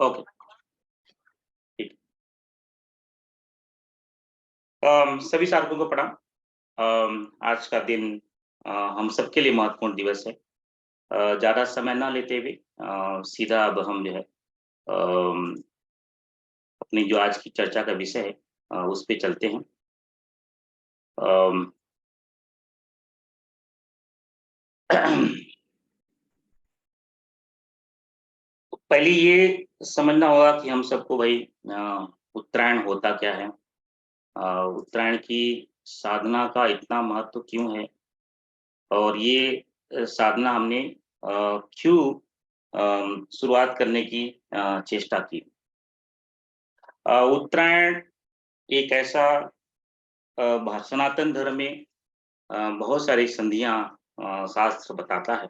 Okay, ठीक। सभी साधकों को प्रणाम। आज का दिन हम सबके लिए महत्वपूर्ण दिवस है। ज़्यादा समय ना लेते हुए सीधा अब हम जो है अपनी जो आज की चर्चा का विषय है उस पे चलते हैं। अम, पहले ये समझना होगा कि हम सबको भाई उत्तरायण होता क्या है? उत्तरायण की साधना का इतना महत्व क्यों है? और ये साधना हमने क्यों शुरुआत करने की चेष्टा की? उत्तरायण एक ऐसा सनातन धर्म में बहुत सारी संधियाँ शास्त्र बताता है।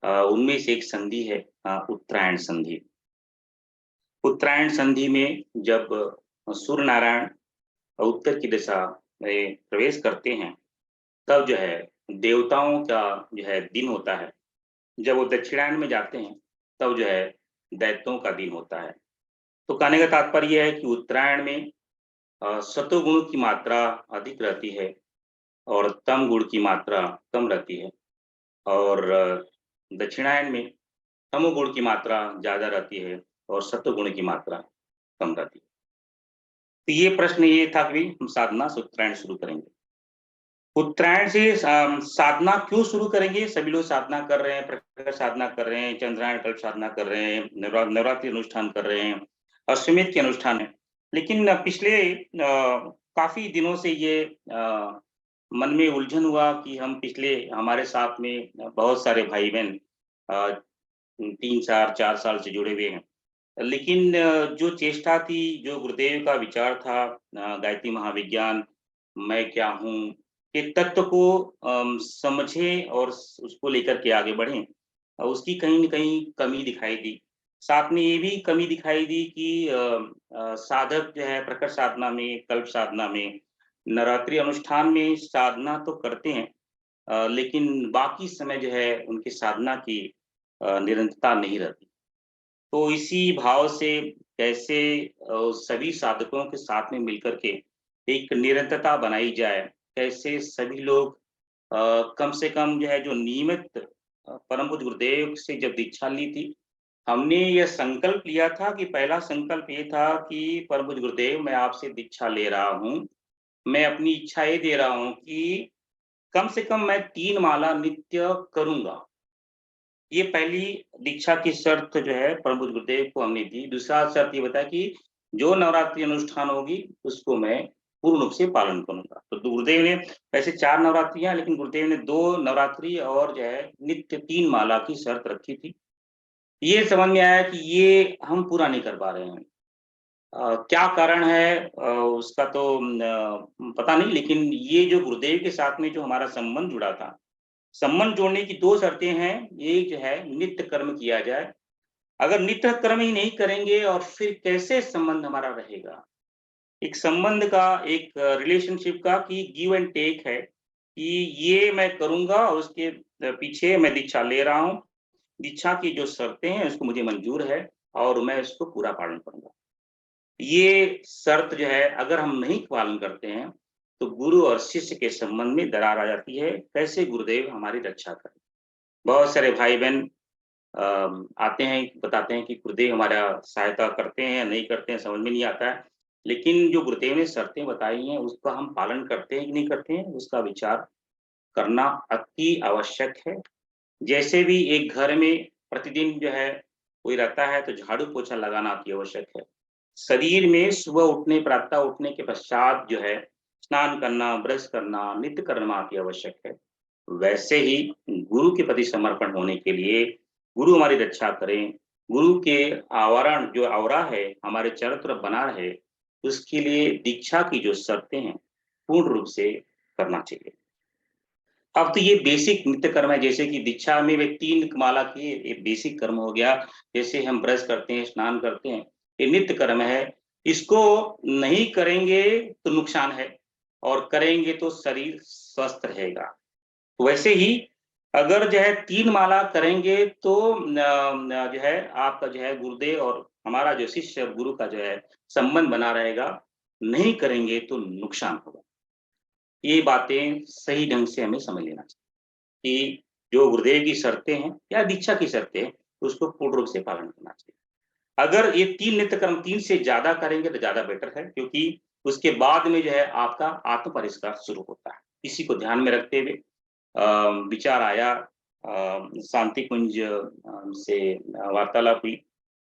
उनमें से एक संधि है उत्तरायण संधि। उत्तरायण संधि में जब सूर्य नारायण उत्तर की दिशा में प्रवेश करते हैं, तब जो है देवताओं का जो है दिन होता है। जब वो दक्षिणायन में जाते हैं, तब जो है दैत्यों का दिन होता है। तो कहने का तात्पर्य ये है कि उत्तरायण में सतोगुण की मात्रा अधिक रहती है और तम गुण की मात्रा कम रहती है और दक्षिणायन में तमोगुण की मात्रा ज़्यादा रहती है और सत्वगुण की मात्रा कम रहती है। तो ये प्रश्न ये था कि हम साधना से उत्तरायण शुरू करेंगे। उत्तरायण से साधना क्यों शुरू करेंगे? सभी लोग साधना कर रहे हैं, प्रकट साधना कर रहे हैं, चंद्रायण कल्प साधना कर रहे हैं, नवरात्रि अनुष्ठान कर रहे हैं, अश्वमेध के अनुष्ठान है। लेकिन पिछले काफ़ी दिनों से ये मन में उलझन हुआ कि हम पिछले हमारे साथ में बहुत सारे भाई-बहन 3, 4 साल से जुड़े हुए हैं। लेकिन जो चेष्टा थी, जो गुरुदेव का विचार था गायत्री महाविज्ञान, मैं क्या हूँ, के तत्व को समझें और उसको लेकर के आगे बढ़ें। उसकी कहीं न कहीं कमी दिखाई दी। साथ में ये भी कमी दिखाई दी कि साधक जो है प्रकट साधना में, कल्प साधना में, नवरात्रि अनुष्ठान में साधना तो करते हैं लेकिन बाकी समय जो है उनकी साधना की निरंतरता नहीं रहती। तो इसी भाव से कैसे सभी साधकों के साथ में मिलकर के एक निरंतरता बनाई जाए, कैसे सभी लोग कम से कम जो है जो नियमित परम पूज्य गुरुदेव से जब दीक्षा ली थी, हमने यह संकल्प लिया था कि पहला संकल्प ये था कि परम पूज्य गुरुदेव मैं आपसे दीक्षा ले रहा हूँ। मैं अपनी इच्छा ये दे रहा हूँ कि कम से कम मैं 3 माला नित्य करूँगा। ये पहली दीक्षा की शर्त जो है परम पूज्य गुरुदेव को हमने दी। दूसरा शर्त ये बताया कि जो नवरात्रि अनुष्ठान होगी, उसको मैं पूर्ण रूप से पालन करूँगा। तो गुरुदेव ने वैसे 4 नवरात्रियाँ लेकिन गुरुदेव ने 2 नवरात्रि और जो है नित्य 3 माला की शर्त रखी थी। ये समझ में आया कि ये हम पूरा नहीं कर पा रहे हैं। क्या कारण है उसका तो पता नहीं लेकिन ये जो गुरुदेव के साथ में जो हमारा संबंध जुड़ा था, संबंध जोड़ने की 2 शर्तें हैं। एक जो है नित्य कर्म किया जाए। अगर नित्य कर्म ही नहीं करेंगे और फिर कैसे संबंध हमारा रहेगा? एक संबंध का एक रिलेशनशिप का कि गिव एंड टेक है कि ये मैं करूँगा और उसके पीछे मैं दीक्षा ले रहा हूँ। दीक्षा की जो शर्तें हैं उसको मुझे मंज़ूर है और मैं उसको पूरा पालन करूँगा। ये शर्त जो है अगर हम नहीं पालन करते हैं, तो गुरु और शिष्य के संबंध में दरार आ जाती है। कैसे गुरुदेव हमारी रक्षा करें? बहुत सारे भाई-बहन आते हैं, बताते हैं कि गुरुदेव हमारा सहायता करते हैं या नहीं करते हैं, समझ में नहीं आता है। लेकिन जो गुरुदेव ने शर्तें बताई हैं, उसका हम पालन करते हैं कि नहीं करते हैं, उसका विचार करना अति आवश्यक है। जैसे भी एक घर में प्रतिदिन जो है कोई रहता है, तो झाड़ू-पोछा लगाना अति आवश्यक है। शरीर में सुबह उठने प्रातः उठने के पश्चात जो है स्नान करना, ब्रश करना, नित्य कर्म अति आवश्यक है। वैसे ही गुरु के प्रति समर्पण होने के लिए गुरु हमारी रक्षा करें, गुरु के आवरण जो औरा है, हमारे चारों तरफ बना रहे, उसके लिए दीक्षा की जो शर्तें हैं, पूर्ण रूप से करना चाहिए। अब तो ये बेसिक नित्य कर्म है जैसे कि दीक्षा में वे 3 माला की एक बेसिक कर्म हो गया। जैसे हम ब्रश करते हैं, स्नान करते हैं, ये नित्य कर्म है। इसको नहीं करेंगे तो नुकसान है और करेंगे तो शरीर स्वस्थ रहेगा। वैसे ही अगर जो है 3 माला करेंगे तो जो है आपका जो है गुरुदेव और हमारा जो शिष्य और गुरु का जो है संबंध बना रहेगा, नहीं करेंगे तो नुकसान होगा। ये बातें सही ढंग से हमें समझ लेना चाहिए कि जो गुरुदेव की शर्तें हैं या दीक्षा की शर्तें हैं, उसको पूर्ण रूप से पालन करना चाहिए। अगर ये 3 नित्य कर्म 3 से ज़्यादा करेंगे तो ज़्यादा बेटर है, क्योंकि उसके बाद में जो है आपका आत्म परिष्कार शुरू होता है। इसी को ध्यान में रखते हुए विचार आया, शांति कुंज से वार्तालाप हुई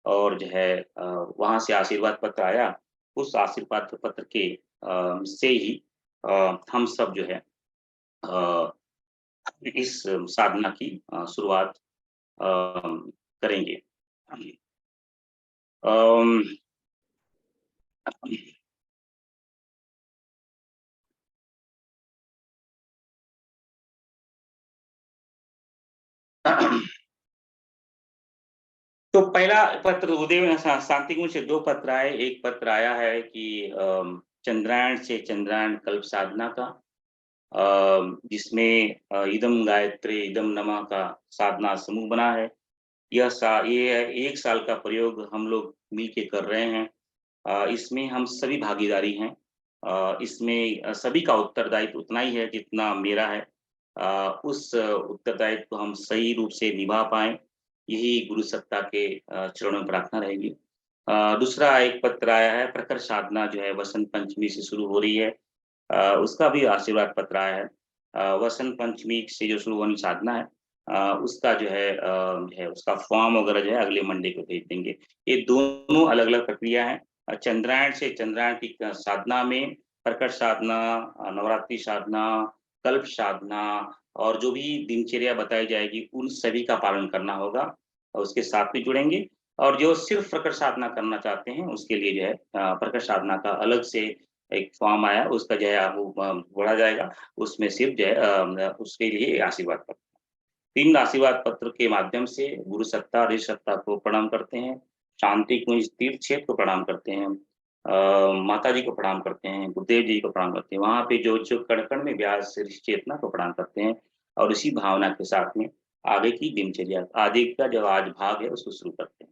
और जो है वहाँ से आशीर्वाद पत्र आया। उस आशीर्वाद पत्र के से ही हम सब जो है अ, इस साधना की शुरुआत अ, करेंगे। अम, तो पहला पत्र उदय में शांति कुंज से 2 पत्र आए। एक पत्र आया है कि चंद्रायण से चंद्रायण कल्प साधना का, जिसमें इदं गायत्री इदं नमः का साधना समूह बना है। ये 1 साल का प्रयोग हम लोग मिल के कर रहे हैं। इसमें हम सभी भागीदारी हैं। इसमें सभी का उत्तरदायित्व उतना ही है जितना मेरा है। उस उत्तरदायित्व को हम सही रूप से निभा पाएँ, यही गुरु सत्ता के चरणों में प्रार्थना रहेगी। दूसरा एक पत्र आया है, प्रखर साधना जो है वसंत पंचमी से शुरू हो रही है। उसका भी आशीर्वाद पत्र आया है। वसंत पंचमी से जो शुरू होनी साधना है, उसका जो है उसका फॉर्म वगैरह जो है अगले मंडे को भेज देंगे। ये दोनों अलग-अलग प्रक्रिया हैं। चंद्रायण से चंद्रायण की साधना में प्रकट साधना, नवरात्रि साधना, कल्प साधना और जो भी दिनचर्या बताई जाएगी, उन सभी का पालन करना होगा और उसके साथ भी जुड़ेंगे। और जो सिर्फ़ प्रकट साधना करना चाहते हैं, उसके लिए जो है प्रकट साधना का अलग से एक फॉर्म आया, उसका जो है वो भरा जाएगा। उसमें सिर्फ़ जो है उसके लिए आशीर्वाद पत्र। 3 आशीर्वाद पत्र के माध्यम से गुरु सत्ता, ऋषि सत्ता को प्रणाम करते हैं, शांति कुंज तीर्थ क्षेत्र को प्रणाम करते हैं, माता जी को प्रणाम करते हैं, गुरुदेव जी को प्रणाम करते हैं। वहाँ पे जो कण-कण में व्यास ऋषि चेतना को प्रणाम करते हैं और इसी भावना के साथ में आगे की दिनचर्या आगे का जो आज भाग है उसको शुरू करते हैं।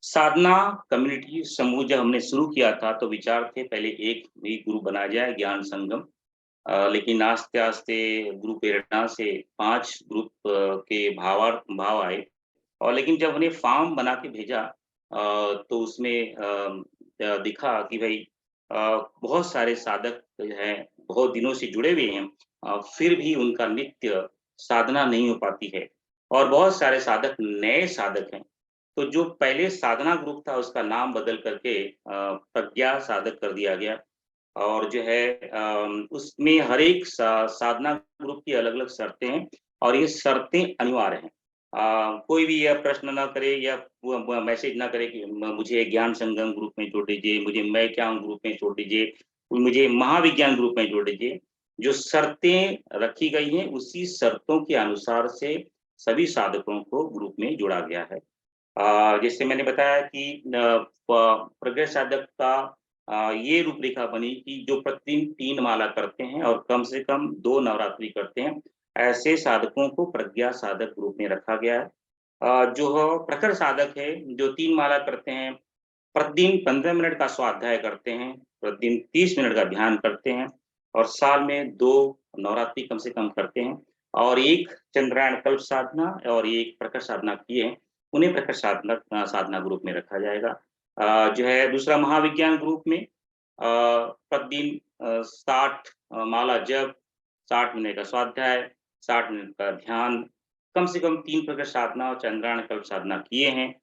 साधना कम्युनिटी समूह जब हमने शुरू किया था तो विचार थे पहले एक भी गुरु बनाया जाए, ज्ञान संगम। लेकिन आस्ते-आस्ते गुरु प्रेरणा से 5 ग्रुप के भाव आए और लेकिन जब उन्हें फॉर्म बना के भेजा तो उसमें दिखा कि भई बहुत सारे साधक जो हैं, बहुत दिनों से जुड़े हुए हैं, फिर भी उनका नित्य साधना नहीं हो पाती है और बहुत सारे साधक नए साधक हैं। तो जो पहले साधना ग्रुप था उसका नाम बदल करके प्रज्ञा साधक कर दिया गया और जो है उसमें हर एक साधना ग्रुप की अलग-अलग शर्तें हैं और ये शर्तें अनिवार्य हैं। कोई भी यह प्रश्न ना करे या वो मैसेज ना करे कि मुझे ज्ञान संगम ग्रुप में जोड़ दीजिए, मुझे मैं क्या हूँ ग्रुप में जोड़ दीजिए, मुझे महाविज्ञान ग्रुप में जोड़ दीजिए। जो शर्तें रखी गई हैं, उसी शर्तों के अनुसार से सभी साधकों को ग्रुप में जोड़ा गया है। जैसे मैंने बताया कि प्रज्ञा साधक का ये रूपरेखा बनी कि जो प्रतिदिन 3 माला करते हैं और कम से कम 2 नवरात्रि करते हैं, ऐसे साधकों को प्रज्ञा साधक रूप में रखा गया है। जो प्रखर साधक है, जो 3 माला करते हैं, प्रतिदिन 15 मिनट का स्वाध्याय करते हैं, प्रतिदिन 30 मिनट का ध्यान करते हैं और साल में 2 नवरात्रि कम से कम करते हैं और 1 चंद्रायण कल्प साधना और एक प्रकट साधना किए हैं, उन्हें प्रकट साधना ग्रुप में रखा जाएगा। जो है दूसरा महाविज्ञान ग्रुप में प्रतिदिन 60 माला जप, 60 मिनट का स्वाध्याय, 60 मिनट का ध्यान, कम से कम 3 प्रकट साधना और चंद्रायण कल्प साधना किए हैं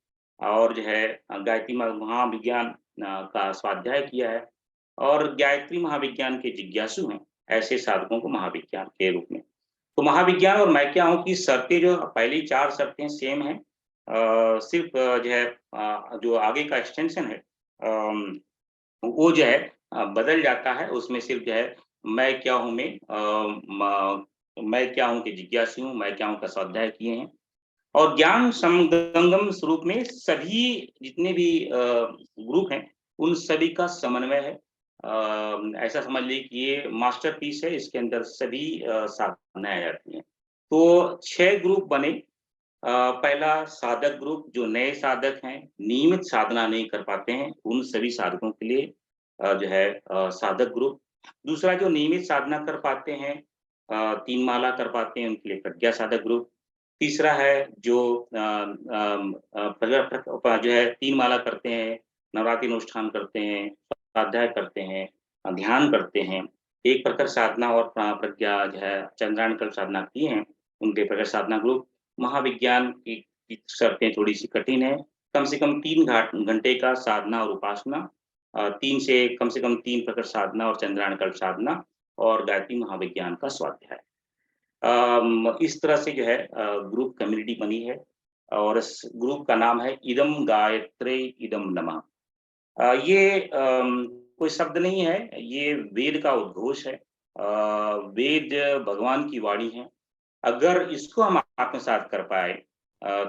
और जो है गायत्री महाविज्ञान का स्वाध्याय किया है और गायत्री महाविज्ञान के जिज्ञासु हैं, ऐसे साधकों को महाविज्ञान के रूप में। तो महाविज्ञान और मैं क्या हूँ की शर्तें जो पहली 4 शर्तें सेम हैं। सिर्फ़ जो है जो आगे का एक्सटेंशन है वो जो है बदल जाता है, उसमें सिर्फ़ जो है मैं क्या हूँ में मैं क्या हूँ के जिज्ञासु हूँ, मैं क्या हूँ का स्वाध्याय किए हैं और ज्ञान संगम स्वरूप में सभी जितने भी ग्रुप हैं, उन सभी का समन्वय है। ऐसा समझ लीजिए कि ये मास्टरपीस है, इसके अंदर सभी साधनाएँ आ जाती हैं। तो 6 ग्रुप बने। पहला साधक ग्रुप, जो नए साधक हैं, नियमित साधना नहीं कर पाते हैं, उन सभी साधकों के लिए जो है साधक ग्रुप। दूसरा, जो नियमित साधना कर पाते हैं, 3 माला कर पाते हैं, उनके लिए प्रज्ञा साधक ग्रुप। तीसरा है जो जो है 3 माला करते हैं, नवरात्रि अनुष्ठान करते हैं, स्वाध्याय करते हैं, ध्यान करते हैं, एक प्रखर साधना और प्रज्ञा जो है चंद्रायण कल्प साधना की हैं, उनके प्रखर साधना ग्रुप। महाविज्ञान की शर्तें थोड़ी-सी कठिन है। कम से कम 3 घंटे का साधना और उपासना, 3 से कम 3 प्रकार साधना और चंद्रायण कल्प साधना और गायत्री महाविज्ञान का स्वाध्याय। इस तरह से जो है ग्रुप कम्युनिटी बनी है और इस ग्रुप का नाम है इदं गायत्रे इदं नमः। ये कोई शब्द नहीं है, ये वेद का उद्घोष है। वेद भगवान की वाणी है। अगर इसको हम आत्मसात कर पाए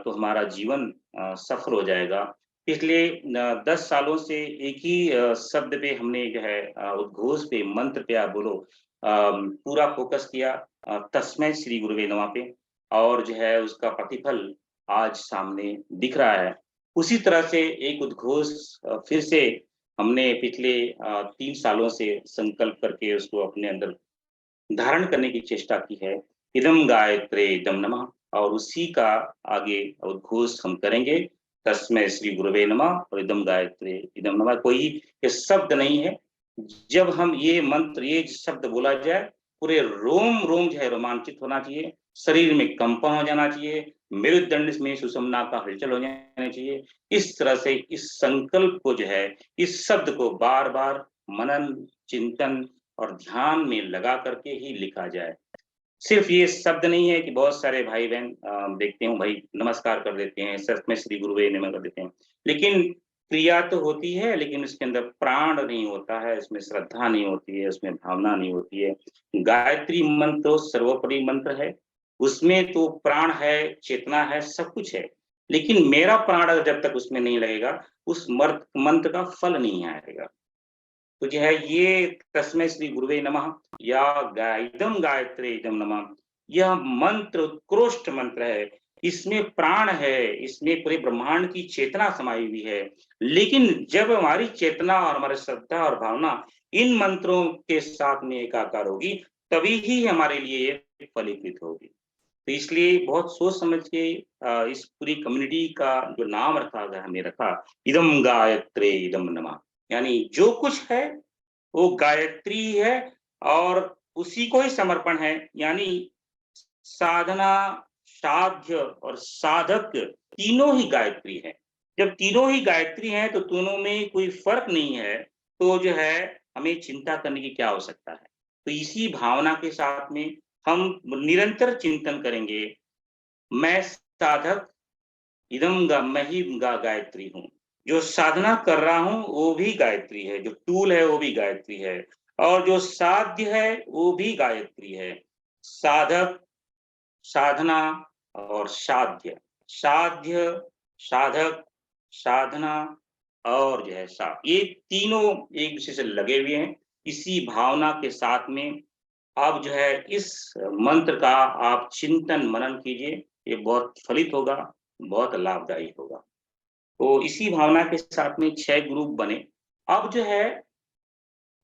तो हमारा जीवन सफल हो जाएगा। पिछले 10 सालों से एक ही शब्द पे हमने जो है उद्घोष पे, मंत्र पे आप बोलो, पूरा फ़ोकस किया, तस्मै श्री गुरुवे नमः पे, और जो है उसका प्रतिफल आज सामने दिख रहा है। उसी तरह से एक उद्घोष फिर से हमने पिछले 3 सालों से संकल्प करके उसको अपने अंदर धारण करने की चेष्टा की है। इदं गायत्रे इदं नमः, और उसी का आगे उद्घोष हम करेंगे, तस्मै श्री गुरुवे नमः और इदं गायत्रे इदं नमः। कोई ये शब्द नहीं है। जब हम ये मंत्र, ये शब्द बोला जाए, पूरे रोम-रोम जो है रोमांचित होना चाहिए, शरीर में कंपन हो जाना चाहिए, मेरुदंड में सुषुम्ना का हलचल हो जाना चाहिए। इस तरह से इस संकल्प को जो है, इस शब्द को बार-बार मनन, चिंतन और ध्यान में लगा करके ही लिखा जाए। सिर्फ ये शब्द नहीं है कि बहुत सारे भाई-बहन देखते हूँ भाई नमस्कार कर देते हैं, सच में श्री गुरुवे नमः कर देते हैं। लेकिन क्रिया तो होती है, लेकिन उसके अंदर प्राण नहीं होता है, उसमें श्रद्धा नहीं होती है, उसमें भावना नहीं होती है। गायत्री मंत्र तो सर्वोपरि मंत्र है, उसमें तो प्राण है, चेतना है, सब कुछ है। लेकिन मेरा प्राण अगर जब तक उसमें नहीं लगेगा, उस मंत्र का फल नहीं आएगा। तो जो है ये तस्मै श्री गुरुवे नमः या इदं गायत्रे इदं नमः, यह मंत्र उत्कृष्ट मंत्र है। इसमें प्राण है, इसमें पूरे ब्रह्मांड की चेतना समाई हुई है। लेकिन जब हमारी चेतना और हमारी श्रद्धा और भावना इन मंत्रों के साथ में एकाकार होगी, तभी ही हमारे लिए ये फलीकृत होगी। तो इसलिए बहुत सोच समझ के इस पूरी कम्युनिटी का जो नाम रखा गया, हमने रखा इदं गायत्रे इदं नमः। यानी जो कुछ है वो गायत्री है और उसी को ही समर्पण है। यानी साधना, साध्य और साधक तीनों ही गायत्री है। जब तीनों ही गायत्री हैं तो दोनों में कोई फर्क नहीं है, तो जो है हमें चिंता करने की क्या आवश्यकता है। तो इसी भावना के साथ में हम निरंतर चिंतन करेंगे। मैं साधक, मैं ही गायत्री हूँ। जो साधना कर रहा हूँ वो भी गायत्री है, जो टूल है वो भी गायत्री है, और जो साध्य है वो भी गायत्री है। साधक, साधना और साध्य। साध्य, साधक, साधना और जो है ये तीनों एक दूसरे से लगे हुए हैं। इसी भावना के साथ में आप जो है इस मंत्र का आप चिंतन मनन कीजिए, ये बहुत फलित होगा, बहुत लाभदायी होगा। तो इसी भावना के साथ में 6 ग्रुप बने। अब जो है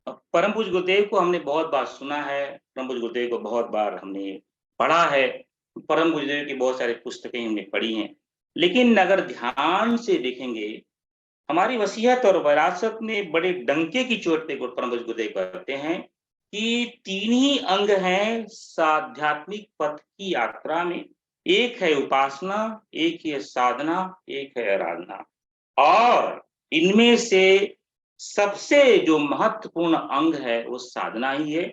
परम पूज्य गुरुदेव को हमने बहुत बार सुना है, परम पूज्य गुरुदेव को बहुत बार हमने पढ़ा है, परम पूज्य गुरुदेव की बहुत सारी पुस्तकें हमने पढ़ी हैं। लेकिन अगर ध्यान से देखेंगे, हमारी वसीयत और विरासत में बड़े डंके की चोट पे परम पूज्य गुरुदेव कहते हैं कि 3 ही अंग हैं आध्यात्मिक पथ की यात्रा में। एक है उपासना, एक है साधना, एक है आराधना। और इनमें से सबसे जो महत्वपूर्ण अंग है वो साधना ही है,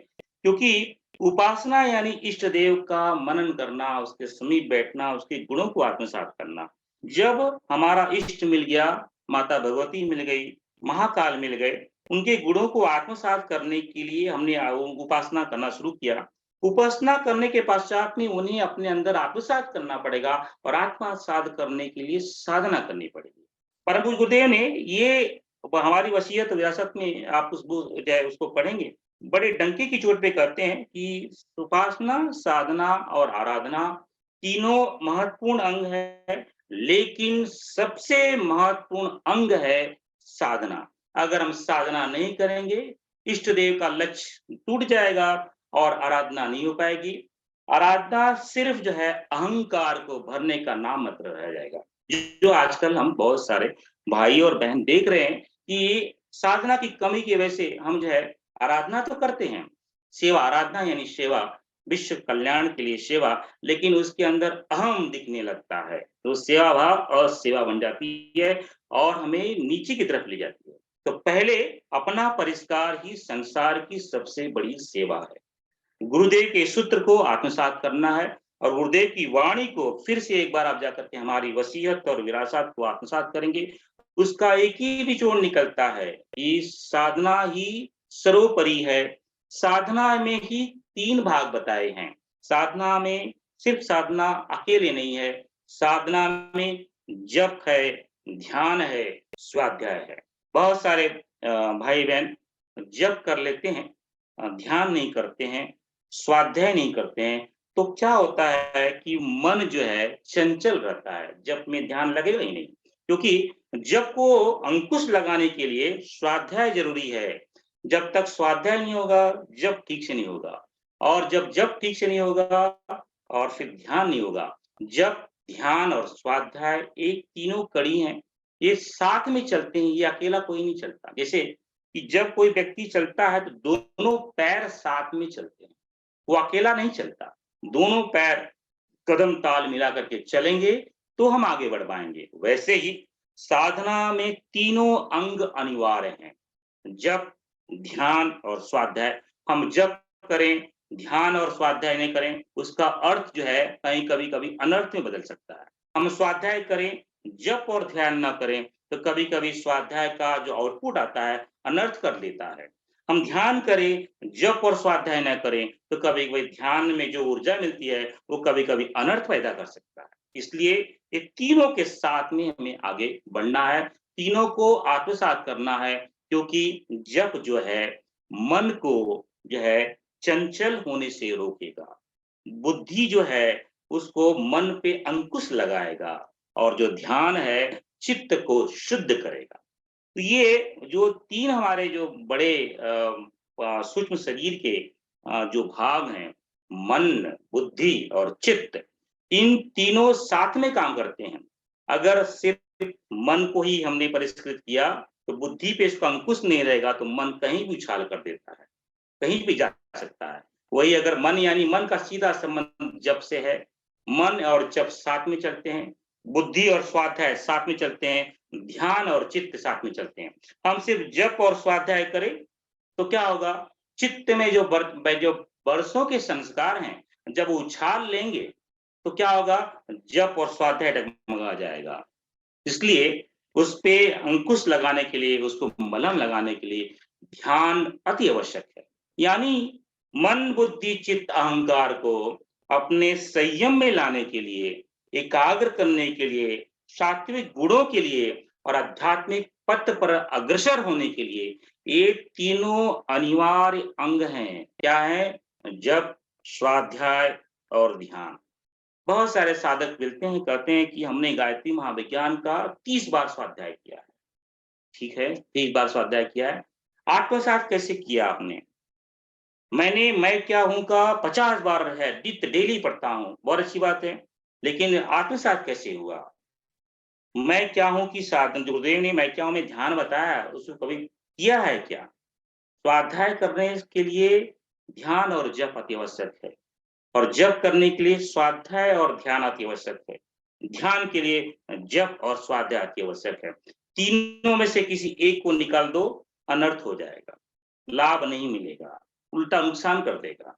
क्योंकि उपासना यानी इष्ट देव का मनन करना, उसके समीप बैठना, उसके गुणों को आत्मसात करना। जब हमारा इष्ट मिल गया, माता भगवती मिल गई, महाकाल मिल गए, उनके गुणों को आत्मसात करने के लिए हमने उपासना करना शुरू किया। उपासना करने के पश्चात में उन्हें अपने अंदर आत्मसात करना पड़ेगा, और आत्मसात करने के लिए साधना करनी पड़ेगी। परम पूज्य गुरुदेव ने ये हमारी वसीयत विरासत में आप उसको पढ़ेंगे बड़े डंके की चोट पे कहते हैं कि उपासना, साधना और आराधना तीनों महत्वपूर्ण अंग है, लेकिन सबसे महत्वपूर्ण अंग है साधना। अगर हम साधना नहीं करेंगे, इष्ट देव का लक्ष्य टूट जाएगा और आराधना नहीं हो पाएगी। आराधना सिर्फ जो है अहंकार को भरने का नाम मात्र रह जाएगा। जो आजकल हम बहुत सारे भाई और बहन देख रहे हैं कि साधना की कमी की वजह से हम जो है आराधना तो करते हैं, सेवा आराधना यानी सेवा, विश्व कल्याण के लिए सेवा, लेकिन उसके अंदर अहम दिखने लगता है, तो सेवा भाव असेवा बन जाती है और हमें नीचे की तरफ ले जाती है। तो पहले अपना परिष्कार ही संसार की सबसे बड़ी सेवा है। गुरुदेव के सूत्र को आत्मसात करना है और गुरुदेव की वाणी को फिर से एक बार आप जाकर के हमारी वसीयत और विरासत को आत्मसात करेंगे। उसका एक ही निचोड़ निकलता है कि साधना ही सर्वोपरि है। साधना में ही 3 भाग बताए हैं। साधना में सिर्फ साधना अकेले नहीं है, साधना में जप है, ध्यान है, स्वाध्याय है। बहुत सारे भाई-बहन जप कर लेते हैं, ध्यान नहीं करते हैं, स्वाध्याय नहीं करते हैं, तो क्या होता है कि मन जो है चंचल रहता है, जप में ध्यान लगेगा ही नहीं। क्योंकि जप को अंकुश लगाने के लिए स्वाध्याय ज़रूरी है। जब तक स्वाध्याय नहीं होगा, जप ठीक से नहीं होगा और जब जप ठीक से नहीं होगा और फिर ध्यान नहीं होगा। जप, ध्यान और स्वाध्याय एक तीनों कड़ी हैं, ये साथ में चलते हैं, ये अकेला कोई नहीं चलता। जैसे कि जब कोई व्यक्ति चलता है तो दोनों पैर साथ में चलते हैं। वो अकेला नहीं चलता, दोनों पैर कदम ताल मिला करके चलेंगे तो हम आगे बढ़ पाएँगे। वैसे ही साधना में तीनों अंग अनिवार्य हैं, जप, ध्यान और स्वाध्याय। हम जप करें, ध्यान और स्वाध्याय नहीं करें, उसका अर्थ जो है कहीं कभी-कभी अनर्थ में बदल सकता है। हम स्वाध्याय करें, जप और ध्यान ना करें, तो कभी-कभी स्वाध्याय का जो आउटपुट आता है, अनर्थ कर देता है। हम ध्यान करें, जप और स्वाध्याय ना करें, तो कभी-कभी ध्यान में जो ऊर्जा मिलती है, वो कभी-कभी अनर्थ पैदा कर सकता है। इसलिए ये तीनों के साथ में हमें आगे बढ़ना है, तीनों को आत्मसात करना है, क्योंकि जप जो है मन को जो है चंचल होने से रोकेगा। बुद्धि जो है उसको मन पे अंकुश लगाएगा और जो ध्यान है चित्त को शुद्ध करेगा। तो ये जो 3 हमारे जो बड़े सूक्ष्म शरीर के जो भाग हैं, मन, बुद्धि और चित्त, इन तीनों साथ में काम करते हैं। अगर सिर्फ मन को ही हमने परिष्कृत किया, तो बुद्धि पे इसका अंकुश नहीं रहेगा, तो मन कहीं भी उछाल कर देता है, कहीं भी जा सकता है। वही अगर मन यानी मन का सीधा संबंध जप से है, मन और जप साथ में चलते हैं, बुद्धि और स्वाध्याय साथ में चलते हैं, ध्यान और चित्त साथ में चलते हैं। हम सिर्फ जप और स्वाध्याय करें, तो क्या होगा? चित्त में जो बरसों के संस्कार हैं, जब वो उछाल लेंगे, तो क्या होगा? जप और स्वाध्याय डगमगा जाएगा। इसलिए उस पे अंकुश लगाने के लिए, उसको मलहम लगाने के लिए ध्यान अति आवश्यक है। यानी मन, बुद्धि, चित्त, अहंकार को अपने संयम में लाने के लिए, एकाग्र करने के लिए, सात्विक गुणों के लिए और आध्यात्मिक पथ पर अग्रसर होने के लिए ये तीनों अनिवार्य अंग हैं। क्या है? जप, स्वाध्याय और ध्यान। बहुत सारे साधक मिलते हैं, कहते हैं कि हमने गायत्री महाविज्ञान का 30 बार स्वाध्याय किया है। ठीक है, 30 बार स्वाध्याय किया है। आत्मसात कैसे किया आपने? मैं क्या हूँ का 50 बार है, नित्य डेली पढ़ता हूँ, बहुत अच्छी बात है। लेकिन आत्मसात कैसे हुआ? मैं क्या हूँ की साधन गुरुदेव ने मैं क्या हूँ में ध्यान बताया, उसको कभी किया है क्या? स्वाध्याय करने के लिए ध्यान और जप अति आवश्यक है। और जप करने के लिए स्वाध्याय और ध्यान अति आवश्यक है। ध्यान के लिए जप और स्वाध्याय अति आवश्यक है। तीनों में से किसी एक को निकाल दो, अनर्थ हो जाएगा, लाभ नहीं मिलेगा, उल्टा नुकसान कर देगा।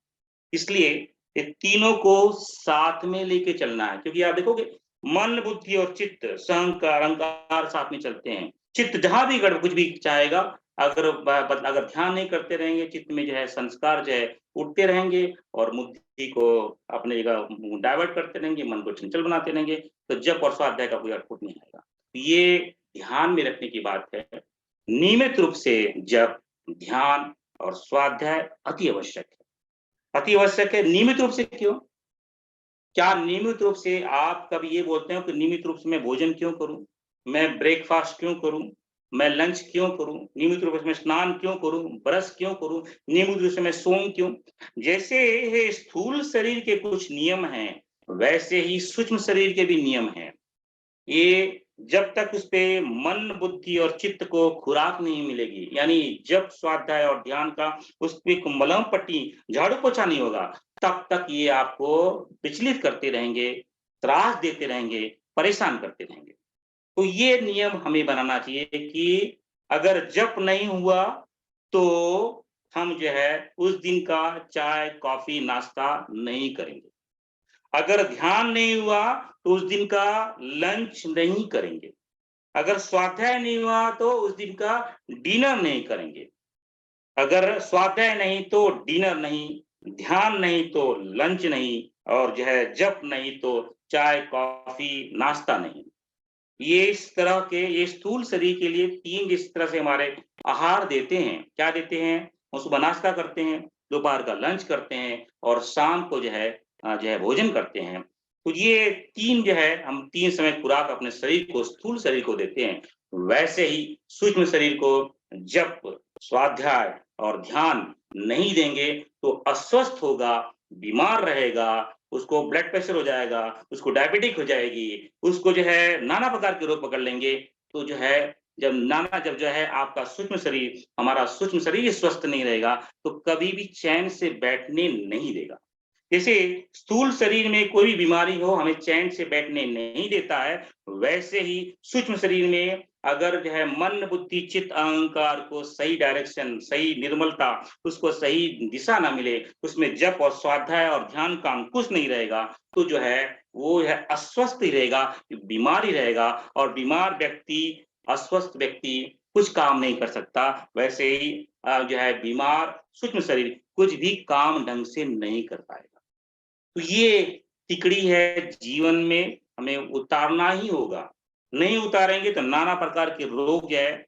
इसलिए ये तीनों को साथ में लेके चलना है, क्योंकि आप देखोगे मन, बुद्धि और चित्त, सहंकार, अहंकार साथ में चलते हैं। चित्त जहाँ भी गड़ कुछ भी चाहेगा, अगर ध्यान नहीं करते रहेंगे, चित्त में जो है संस्कार जो है उठते रहेंगे और बुद्धि को अपनी जगह डाइवर्ट करते रहेंगे, मन को चंचल बनाते रहेंगे, तो जप और स्वाध्याय का कोई आउटपुट नहीं आएगा। ये ध्यान में रखने की बात है। नियमित रूप से जप, ध्यान और स्वाध्याय अति आवश्यक है। अति आवश्यक है नियमित रूप से क्यों? क्या नियमित रूप से आप कभी ये बोलते हो कि नियमित रूप से मैं भोजन क्यों करूं? मैं ब्रेकफास्ट क्यों करूं? मैं लंच क्यों करूं? नियमित रूप से मैं स्नान क्यों करूं? ब्रश क्यों करूं? नियमित रूप से मैं सोऊं क्यों? जैसे ये स्थूल शरीर के कुछ नियम हैं, वैसे ही सूक्ष्म शरीर के भी नियम हैं। ये जब तक उसपे मन, बुद्धि और चित्त को खुराक नहीं मिलेगी, यानी जब स्वाध्याय और ध्यान का उसपे एक मलहम पट्टी, झाड़ू पोछा नहीं होगा, तब तक ये आपको विचलित करते रहेंगे, त्रास देते रहेंगे, परेशान करते रहेंगे। तो ये नियम हमें बनाना चाहिए कि अगर जप नहीं हुआ, तो हम जो है उस दिन का चाय, कॉफ़ी, नाश्ता नहीं करेंगे। अगर ध्यान नहीं हुआ, तो उस दिन का लंच नहीं करेंगे। अगर स्वाध्याय नहीं हुआ, तो उस दिन का डिनर नहीं करेंगे। अगर स्वाध्याय नहीं तो डिनर नहीं, ध्यान नहीं तो लंच नहीं, और जो है जप नहीं तो चाय, कॉफ़ी, नाश्ता नहीं। ये इस तरह के ये स्थूल शरीर के लिए 3 जिस तरह से हमारे आहार देते हैं, क्या देते हैं? हम सुबह नाश्ता करते हैं, दोपहर का लंच करते हैं और शाम को जो है भोजन करते हैं। तो ये 3 जो है हम 3 समय खुराक अपने शरीर को, स्थूल शरीर को देते हैं। वैसे ही सूक्ष्म शरीर को जप, स्वाध्याय और ध्यान नहीं देंगे तो अस्वस्थ होगा, बीमार रहेगा, उसको ब्लड प्रेशर हो जाएगा, उसको डायबिटिक हो जाएगी, उसको जो है नाना प्रकार के रोग पकड़ लेंगे। तो जो है जब जो है आपका सूक्ष्म शरीर, हमारा सूक्ष्म शरीर ही स्वस्थ नहीं रहेगा, तो कभी भी चैन से बैठने नहीं देगा। जैसे स्थूल शरीर में कोई भी बीमारी हो हमें चैन से बैठने नहीं देता है, वैसे ही सूक्ष्म शरीर में अगर जो है मन, बुद्धि, चित्त, अहंकार को सही डायरेक्शन, सही निर्मलता, उसको सही दिशा ना मिले, उसमें जप और स्वाध्याय और ध्यान का अंकुश नहीं रहेगा, तो जो है वो है अस्वस्थ ही रहेगा, बीमार ही रहेगा। और बीमार व्यक्ति, अस्वस्थ व्यक्ति कुछ काम नहीं कर सकता। वैसे ही जो है बीमार सूक्ष्म शरीर कुछ भी काम ढंग से नहीं कर पाएगा। तो ये तिकड़ी है जीवन में, हमें उतारना ही होगा। नहीं उतारेंगे तो नाना प्रकार के रोग जो है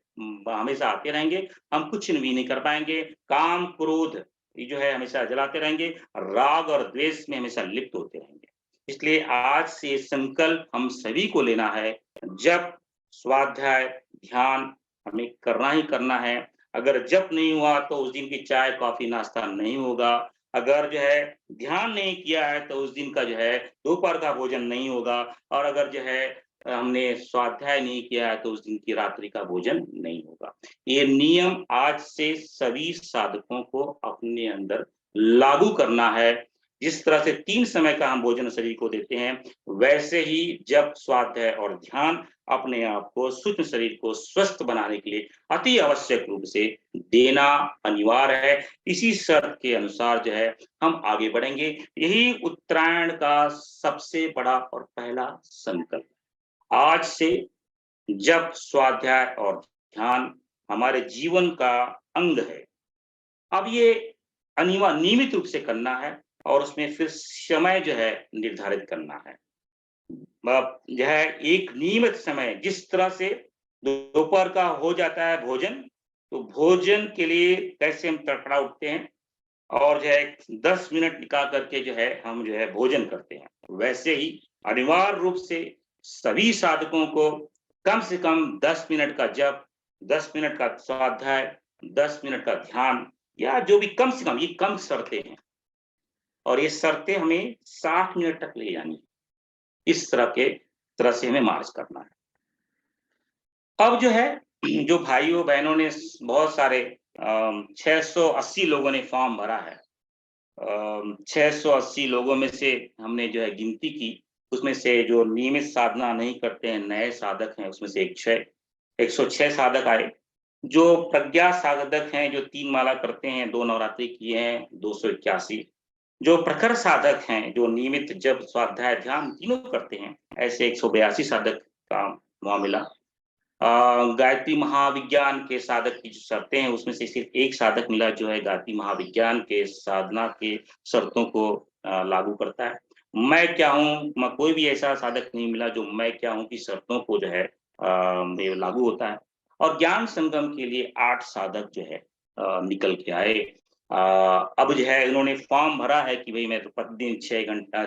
हमेशा आते रहेंगे, हम कुछ भी नहीं कर पाएँगे। काम, क्रोध ये जो है हमेशा जलाते रहेंगे, राग और द्वेष में हमेशा लिप्त होते रहेंगे। इसलिए आज से संकल्प हम सभी को लेना है, जप, स्वाध्याय, ध्यान हमें करना ही करना है। अगर जप नहीं हुआ तो उस दिन की चाय, कॉफ़ी, नाश्ता नहीं होगा। अगर जो है ध्यान नहीं किया है तो उस दिन का जो है दोपहर का भोजन नहीं होगा, और अगर जो है हमने स्वाध्याय नहीं किया है तो उस दिन की रात्रि का भोजन नहीं होगा। ये नियम आज से सभी साधकों को अपने अंदर लागू करना है। जिस तरह से 3 समय का हम भोजन शरीर को देते हैं, वैसे ही जप, स्वाध्याय और ध्यान अपने आप को, सूक्ष्म शरीर को स्वस्थ बनाने के लिए अति आवश्यक रूप से देना अनिवार्य है। इसी शर्त के अनुसार जो है हम आगे बढ़ेंगे। यही उत्तरायण का सबसे बड़ा और पहला संकल्प। आज से जप, स्वाध्याय और ध्यान हमारे जीवन का अंग है। अब ये नियमित रूप से करना है, और उसमें फिर समय जो है निर्धारित करना है। जो है एक नियमित समय, जिस तरह से दोपहर का हो जाता है भोजन, तो भोजन के लिए कैसे हम तड़फड़ा उठते हैं और जो है 10 मिनट निकाल करके जो है हम जो है भोजन करते हैं। वैसे ही अनिवार्य रूप से सभी साधकों को कम से कम 10 मिनट का जप, 10 मिनट का स्वाध्याय, 10 मिनट का ध्यान, या जो भी कम से कम, ये कम शर्तें हैं, और ये शर्तें हमें 60 मिनट तक ले जानी है। इस तरह से हमें मार्च करना है। अब जो है जो भाइयों बहनों ने बहुत सारे 680 लोगों ने फॉर्म भरा है। 680 लोगों में से हमने जो है गिनती की, उसमें से जो नियमित साधना नहीं करते हैं, नए साधक हैं, उसमें से 106 साधक आए। जो प्रज्ञा साधक हैं, जो 3 माला करते हैं, 2 नवरात्रि किए हैं, 281। जो प्रखर साधक हैं, जो नियमित जप, स्वाध्याय, ध्यान तीनों करते हैं, ऐसे 182 साधक का वहाँ मिला। गायत्री महाविज्ञान के साधक की जो शर्तें हैं, उसमें से सिर्फ एक साधक मिला जो है गायत्री महाविज्ञान के साधना के शर्तों को लागू करता है। मैं क्या हूँ, कोई भी ऐसा साधक नहीं मिला जो मैं क्या हूँ की शर्तों को जो है ये लागू होता है। और ज्ञान संगम के लिए 8 साधक जो है निकल के आए। अब जो है इन्होंने फॉर्म भरा है कि भई मैं तो प्रतिदिन 6 घंटा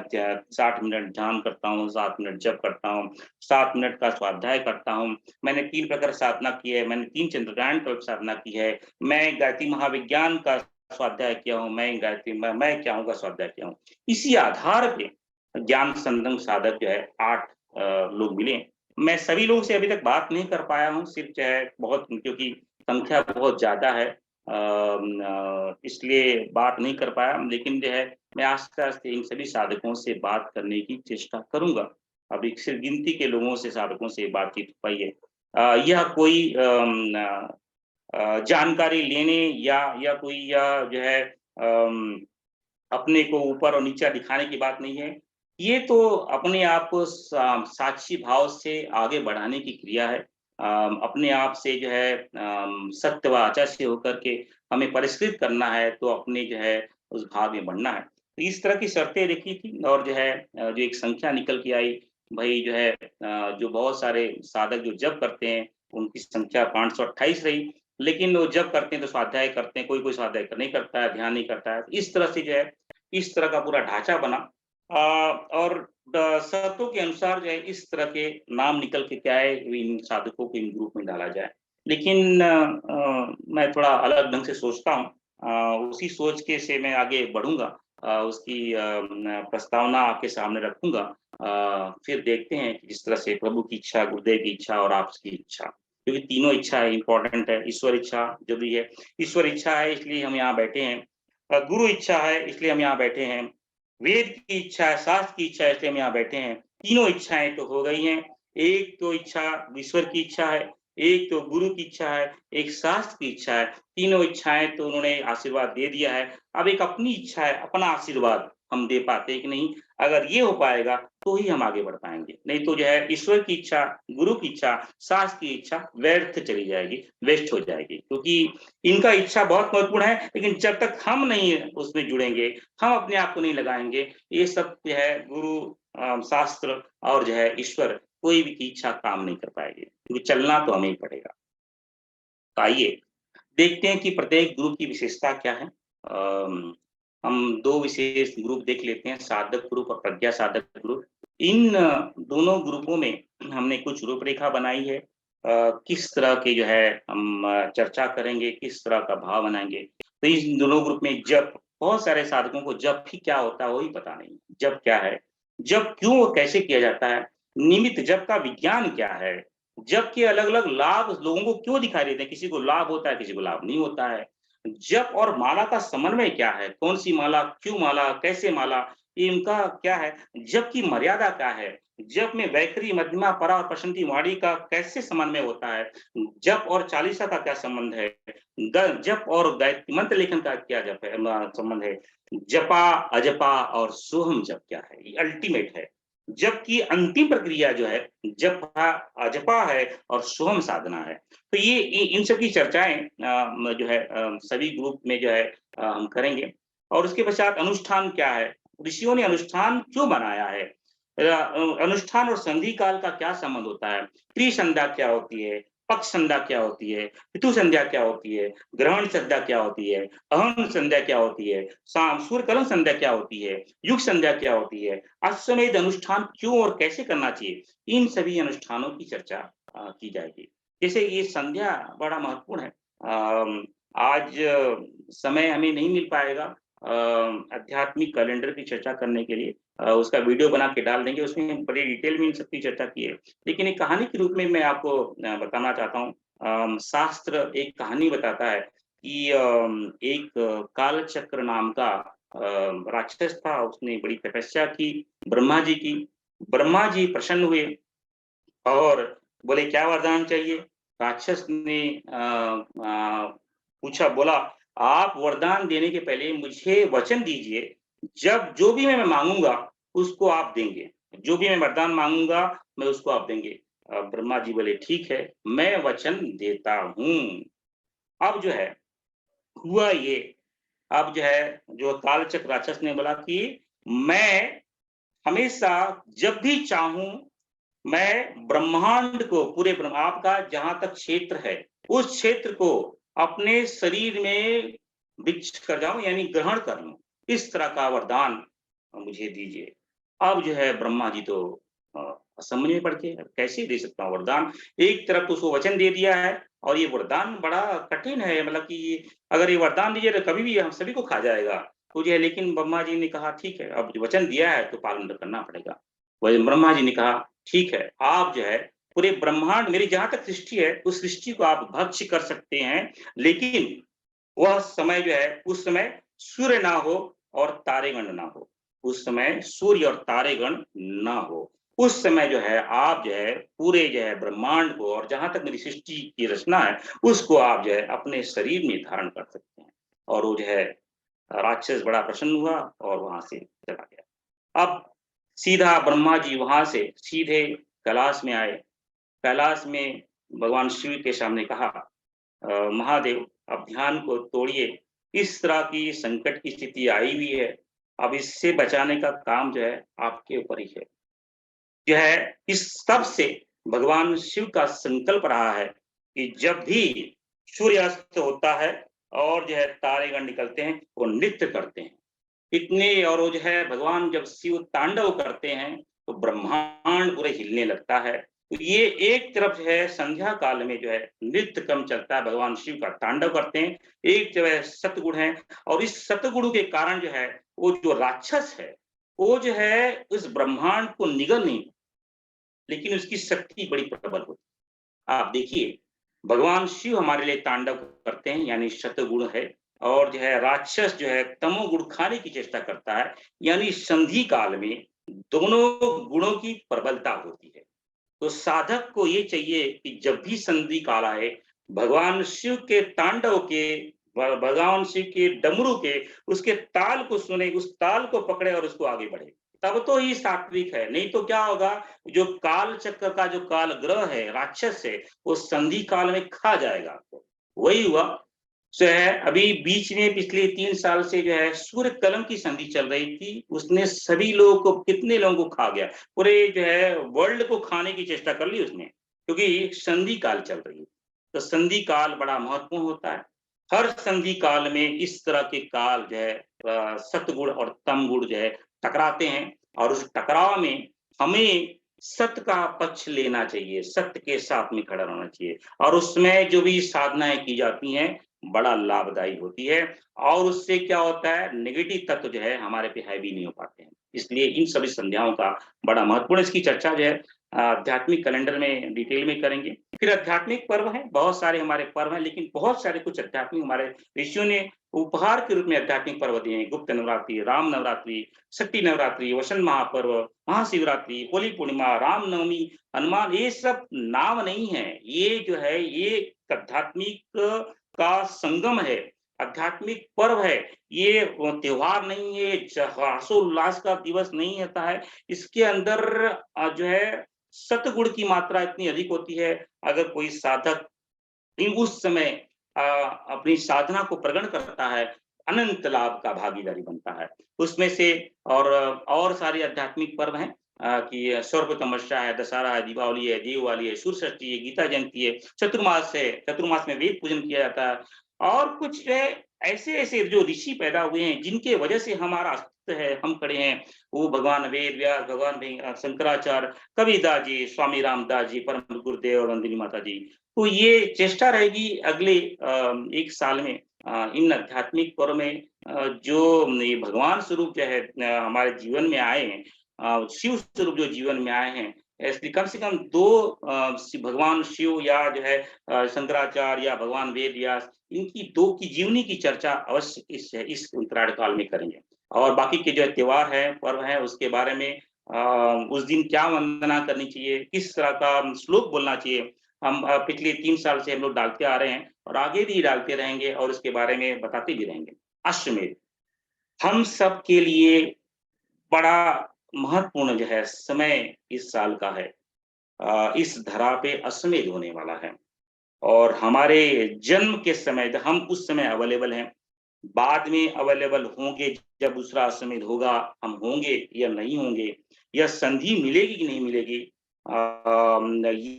60 मिनट ध्यान करता हूँ, 7 मिनट जप करता हूँ, 7 मिनट का स्वाध्याय करता हूँ। मैंने 3 प्रकार साधना की है, मैंने 3 चंद्रग्रहण कल्प साधना की है, मैं गायत्री महाविज्ञान का स्वाध्याय किया हूँ, मैं क्या हूँ का स्वाध्याय किया हूँ। इसी आधार पे ज्ञान संगम साधक जो है 8 लोग मिले। मैं सभी लोगों से अभी तक बात नहीं कर पाया हूँ, सिर्फ जो है बहुत क्योंकि संख्या बहुत ज़्यादा है इसलिए बात नहीं कर पाया, लेकिन जो है मैं आस्ते-आस्ते इन सभी साधकों से बात करने की चेष्टा करूँगा। अभी सिर्फ गिनती के लोगों से साधकों से बातचीत हो पाई है। यह कोई जानकारी लेने या कोई जो है अपने को ऊपर और नीचा दिखाने की बात नहीं है। ये तो अपने आप को साक्षी भाव से आगे बढ़ाने की क्रिया है। अपने आप से जो है सत्य व आचा से होकर के हमें परिष्कृत करना है, तो अपने जो है उस भाग में बढ़ना है। तो इस तरह की शर्तें रखी थी और जो है जो एक संख्या निकल के आई, भई जो है जो बहुत सारे साधक जो जप करते हैं, उनकी संख्या 528 रही। लेकिन वो जप करते हैं तो स्वाध्याय करते हैं, कोई-कोई स्वाध्याय नहीं करता है, ध्यान नहीं करता है। इस तरह से जो है इस तरह का पूरा ढाँचा बना और शर्तों के अनुसार जो है इस तरह के नाम निकल के क्या है इन साधकों को इन ग्रुप में डाला जाए। लेकिन मैं थोड़ा अलग ढंग से सोचता हूँ उसी सोच के से मैं आगे बढ़ूँगा उसकी न प्रस्तावना आपके सामने रखूँगा। फिर देखते हैं कि जिस तरह से प्रभु की इच्छा, गुरुदेव की इच्छा और आपकी इच्छा, क्योंकि तीनों इच्छाएँ इम्पोर्टेंट है। ईश्वर इच्छा जो भी है, ईश्वर इच्छा है इसलिए हम यहाँ बैठे हैं। गुरु इच्छा है इसलिए हम यहाँ बैठे हैं। वेद की इच्छा है, शास्त्र की इच्छा है इसलिए हम यहाँ बैठे हैं। तीनों इच्छाएँ तो हो गई हैं। एक तो इच्छा ईश्वर की इच्छा है, एक तो गुरु की इच्छा है, एक शास्त्र की इच्छा है। तीनों इच्छाएँ तो उन्होंने आशीर्वाद दे दिया है। अब एक अपनी इच्छा है, अपना आशीर्वाद हम दे पाते हैं कि नहीं? अगर ये हो पाएगा तो ही हम आगे बढ़ पाएँगे। नहीं तो जो है ईश्वर की इच्छा, गुरु की इच्छा, शास्त्र की इच्छा व्यर्थ चली जाएगी, वेस्ट हो जाएगी। क्योंकि इनका इच्छा बहुत महत्वपूर्ण है, लेकिन जब तक हम नहीं उसमें जुड़ेंगे, हम अपने आप को नहीं लगाएँगे, ये सब जो है गुरु शास्त्र और जो है ईश्वर कोई भी की इच्छा काम नहीं कर पाएगी, क्योंकि चलना तो हमें ही पड़ेगा। तो आइए देखते हैं कि प्रत्येक ग्रुप की विशेषता क्या है। हम 2 विशेष ग्रुप देख लेते हैं, साधक ग्रुप और प्रज्ञा साधक ग्रुप। इन दोनों ग्रुपों में हमने कुछ रूपरेखा बनाई है। किस तरह के जो है हम चर्चा करेंगे, किस तरह का भाव बनाएँगे। तो इन दोनों ग्रुप में जप बहुत सारे साधकों को जप ही क्या होता है, वो ही पता नहीं। जप क्या है? जप क्यों और कैसे किया जाता है? निमित्त जप का विज्ञान क्या है? जप के अलग-अलग लाभ लोगों को क्यों दिखाई देते हैं? किसी को लाभ होता है, किसी को लाभ नहीं होता है। जप और माला का समन्वय क्या है? कौन-सी माला, क्यों माला, कैसे माला, इनका क्या है? जप की मर्यादा क्या है? जप में वैखरी, मध्यमा, परा और प्रशंति वाणी का कैसे समन्वय होता है? जप और चालीसा का क्या संबंध है? ग जप और गायत्री मंत्र लेखन का क्या जप है संबंध है? जपा, अजपा और सोहम जप क्या है? ये अल्टीमेट है। जप की अंतिम प्रक्रिया जो है जपा, अजपा है और सोहम साधना है। तो ये इन सब की चर्चाएँ जो है सभी ग्रुप में जो है हम करेंगे और उसके पश्चात अनुष्ठान क्या है? ऋषियों ने अनुष्ठान क्यों बनाया है? अनुष्ठान और संधि काल का क्या संबंध होता है? त्रिसंध्या क्या होती है? पक्ष संध्या क्या होती है? ऋतु संध्या क्या होती है? ग्रहण संध्या क्या होती है? अहम संध्या क्या होती है? सूर्यकलन संध्या क्या होती है? युग संध्या क्या होती है? अश्वमेध अनुष्ठान क्यों और कैसे करना चाहिए? इन सभी अनुष्ठानों की चर्चा की जाएगी। जैसे ये संध्या बड़ा महत्वपूर्ण है। आज समय हमें नहीं मिल पाएगा आध्यात्मिक कैलेंडर की चर्चा करने के लिए उसका वीडियो बना के डाल देंगे, उसमें बड़ी डिटेल में इन सब की चर्चा की है। लेकिन एक कहानी के रूप में मैं आपको बताना चाहता हूँ। शास्त्र एक कहानी बताता है कि एक कालचक्र नाम का राक्षस था, उसने बड़ी तपस्या की, ब्रह्मा जी की। ब्रह्मा जी प्रसन्न हुए और बोले क्या वरदान चाहिए? राक्षस ने पूछा बोला आप वरदान देने के पहले मुझे वचन दीजिए, जब जो भी मैं माँगूँगा उसको आप देंगे। जो भी मैं वरदान माँगूँगा मैं उसको आप देंगे। ब्रह्मा जी बोले ठीक है, मैं वचन देता हूँ। अब जो है हुआ ये, अब जो है जो कालचक्र राक्षस ने बोला कि मैं हमेशा जब भी चाहूँ मैं ब्रह्मांड को पूरे आपका जहाँ तक क्षेत्र है, उस क्षेत्र को अपने शरीर में विच्छ कर जाऊँ यानी ग्रहण कर लूँ, इस तरह का वरदान मुझे दीजिए। अब जो है ब्रह्मा जी तो असमंजस में पड़ के कैसे दे सकता हूँ वरदान? एक तरफ तो उसको वचन दे दिया है और ये वरदान बड़ा कठिन है मतलब कि अगर ये वरदान दीजिए तो कभी भी हम सभी को खा जाएगा। तो जो है लेकिन ब्रह्मा जी ने कहा ठीक है, अब वचन दिया है तो पालन तो करना पड़ेगा। वही ब्रह्मा जी ने कहा ठीक है, आप जो है पूरे ब्रह्मांड मेरी जहाँ तक सृष्टि है, उस सृष्टि को आप भक्ष्य कर सकते हैं, लेकिन वह समय जो है उस समय सूर्य ना हो और तारेगण ना हो। उस समय सूर्य और तारेगण ना हो। उस समय जो है आप जो है पूरे जो है ब्रह्मांड को और जहाँ तक मेरी सृष्टि की रचना है, उसको आप जो है अपने शरीर में धारण कर सकते हैं। और वो जो है राक्षस बड़ा प्रसन्न हुआ और वहाँ से चला गया। अब सीधा ब्रह्मा जी वहाँ से सीधे कैलाश में आए। कैलाश में भगवान शिव के सामने कहा महादेव आप ध्यान को तोड़िए, इस तरह की संकट की स्थिति आई हुई है, अब इससे बचाने का काम जो है आपके ऊपर ही है। जो है इस सब से भगवान शिव का संकल्प रहा है कि जब भी सूर्यास्त होता है और जो है तारेगण निकलते हैं, वो नृत्य करते हैं। इतने और वो जो है भगवान जब शिव तांडव करते हैं, तो ब्रह्मांड पूरे हिलने लगता है। तो ये एक तरफ जो है संध्या काल में जो है नृत्य क्रम चलता है, भगवान शिव का तांडव करते हैं। एक जो है सतगुण है और इस सतगुण के कारण जो है, वो जो राक्षस है, वो जो है उस ब्रह्मांड को निगल नहीं, लेकिन उसकी शक्ति बड़ी प्रबल होती है। आप देखिए, भगवान शिव हमारे लिए तांडव करते हैं यानी शतगुण है और जो है राक्षस जो है तमोगुण खाने की चेष्टा करता है, यानी संधि काल में दोनों गुणों की प्रबलता होती है। तो साधक को ये चाहिए कि जब भी संधि काल आए, भगवान शिव के तांडव के भगवान शिव के डमरू के उसके ताल को सुने, उस ताल को पकड़े और उसको आगे बढ़े। तब तो ये सात्विक है, नहीं तो क्या होगा, जो काल चक्र का जो काल ग्रह है, राक्षस है, वो संधि काल में खा जाएगा आपको। वही हुआ जो है अभी बीच में पिछले 3 साल से जो है सूर्य कलम की संधि चल रही थी, उसने सभी लोगों को कितने लोगों को खा गया। पूरे जो है वर्ल्ड को खाने की चेष्टा कर ली उसने, क्योंकि संधि काल चल रही है। तो संधि काल बड़ा महत्वपूर्ण होता है। हर संधि काल में इस तरह के काल जो है सतगुण और तमगुण जो है टकराते हैं और उस टकराव में हमें सत्य का पक्ष लेना चाहिए, सत्य के साथ में खड़ा रहना चाहिए और उसमें जो भी साधनाएँ की जाती हैं, बड़ा लाभदायी होती है और उससे क्या होता है नेगेटिव तत्व जो है हमारे पे हावी नहीं हो पाते हैं। इसलिए इन सभी संध्याओं का बड़ा महत्वपूर्ण इसकी चर्चा जो है आध्यात्मिक कैलेंडर में डिटेल में करेंगे। फिर आध्यात्मिक पर्व हैं, बहुत सारे हमारे पर्व हैं, लेकिन बहुत सारे कुछ आध्यात्मिक हमारे ऋषियों ने उपहार के रूप में आध्यात्मिक पर्व दिए हैं। गुप्त नवरात्रि, राम नवरात्रि, शक्ति नवरात्रि, वसंत महापर्व, महाशिवरात्रि, होली पूर्णिमा, रामनवमी, हनुमान, ये सब नाम नहीं है। ये जो है ये आध्यात्मिक का संगम है, आध्यात्मिक पर्व है। ये त्योहार नहीं है, हर्षोल्लास का दिवस नहीं होता है। इसके अंदर जो है सतगुण की मात्रा इतनी अधिक होती है, अगर कोई साधक उस समय अपनी साधना को प्रकट करता है, अनंत लाभ का भागीदारी बनता है। उसमें से और सारे आध्यात्मिक पर्व हैं कि सर्प तमस्या है, दशहरा है, दीपावली है, दिवाली है, सूर्य षष्ठी है, गीता जयंती है, चतुर्मास है, चतुर्मास में वेद पूजन किया जाता है और कुछ जो है ऐसे-ऐसे जो ऋषि पैदा हुए हैं, जिनके वजह से हमारा अस्तित्व है, हम खड़े हैं, वो भगवान वेद व्यास, भगवान शंकराचार्य, कबीरदास जी, स्वामी रामदास जी, परम गुरुदेव और नंदिनी माता जी। तो ये चेष्टा रहेगी अगले 1 साल में इन आध्यात्मिक पर्व में जो ये भगवान स्वरूप जो है हमारे जीवन में आए हैं शिव स्वरूप जो जीवन में आए हैं, इसलिए कम से कम 2 भगवान शिव या जो है शंकराचार्य या भगवान वेद व्यास इनकी 2 की जीवनी की चर्चा अवश्य इस उत्तरायण काल में करेंगे। और बाकी के जो है त्योहार है, पर्व है उसके बारे में उस दिन क्या वंदना करनी चाहिए, किस तरह का श्लोक बोलना चाहिए, हम पिछले 3 साल से हम लोग डालते आ रहे हैं और आगे भी डालते रहेंगे और उसके बारे में बताते भी रहेंगे। अश्वमेध हम सब के लिए बड़ा महत्वपूर्ण जो है समय इस साल का है। इस धरा पे अश्वमेध होने वाला है और हमारे जन्म के समय हम उस समय अवेलेबल हैं, बाद में अवेलेबल होंगे जब दूसरा अश्वमेध होगा, हम होंगे या नहीं होंगे, या संधि मिलेगी कि नहीं मिलेगी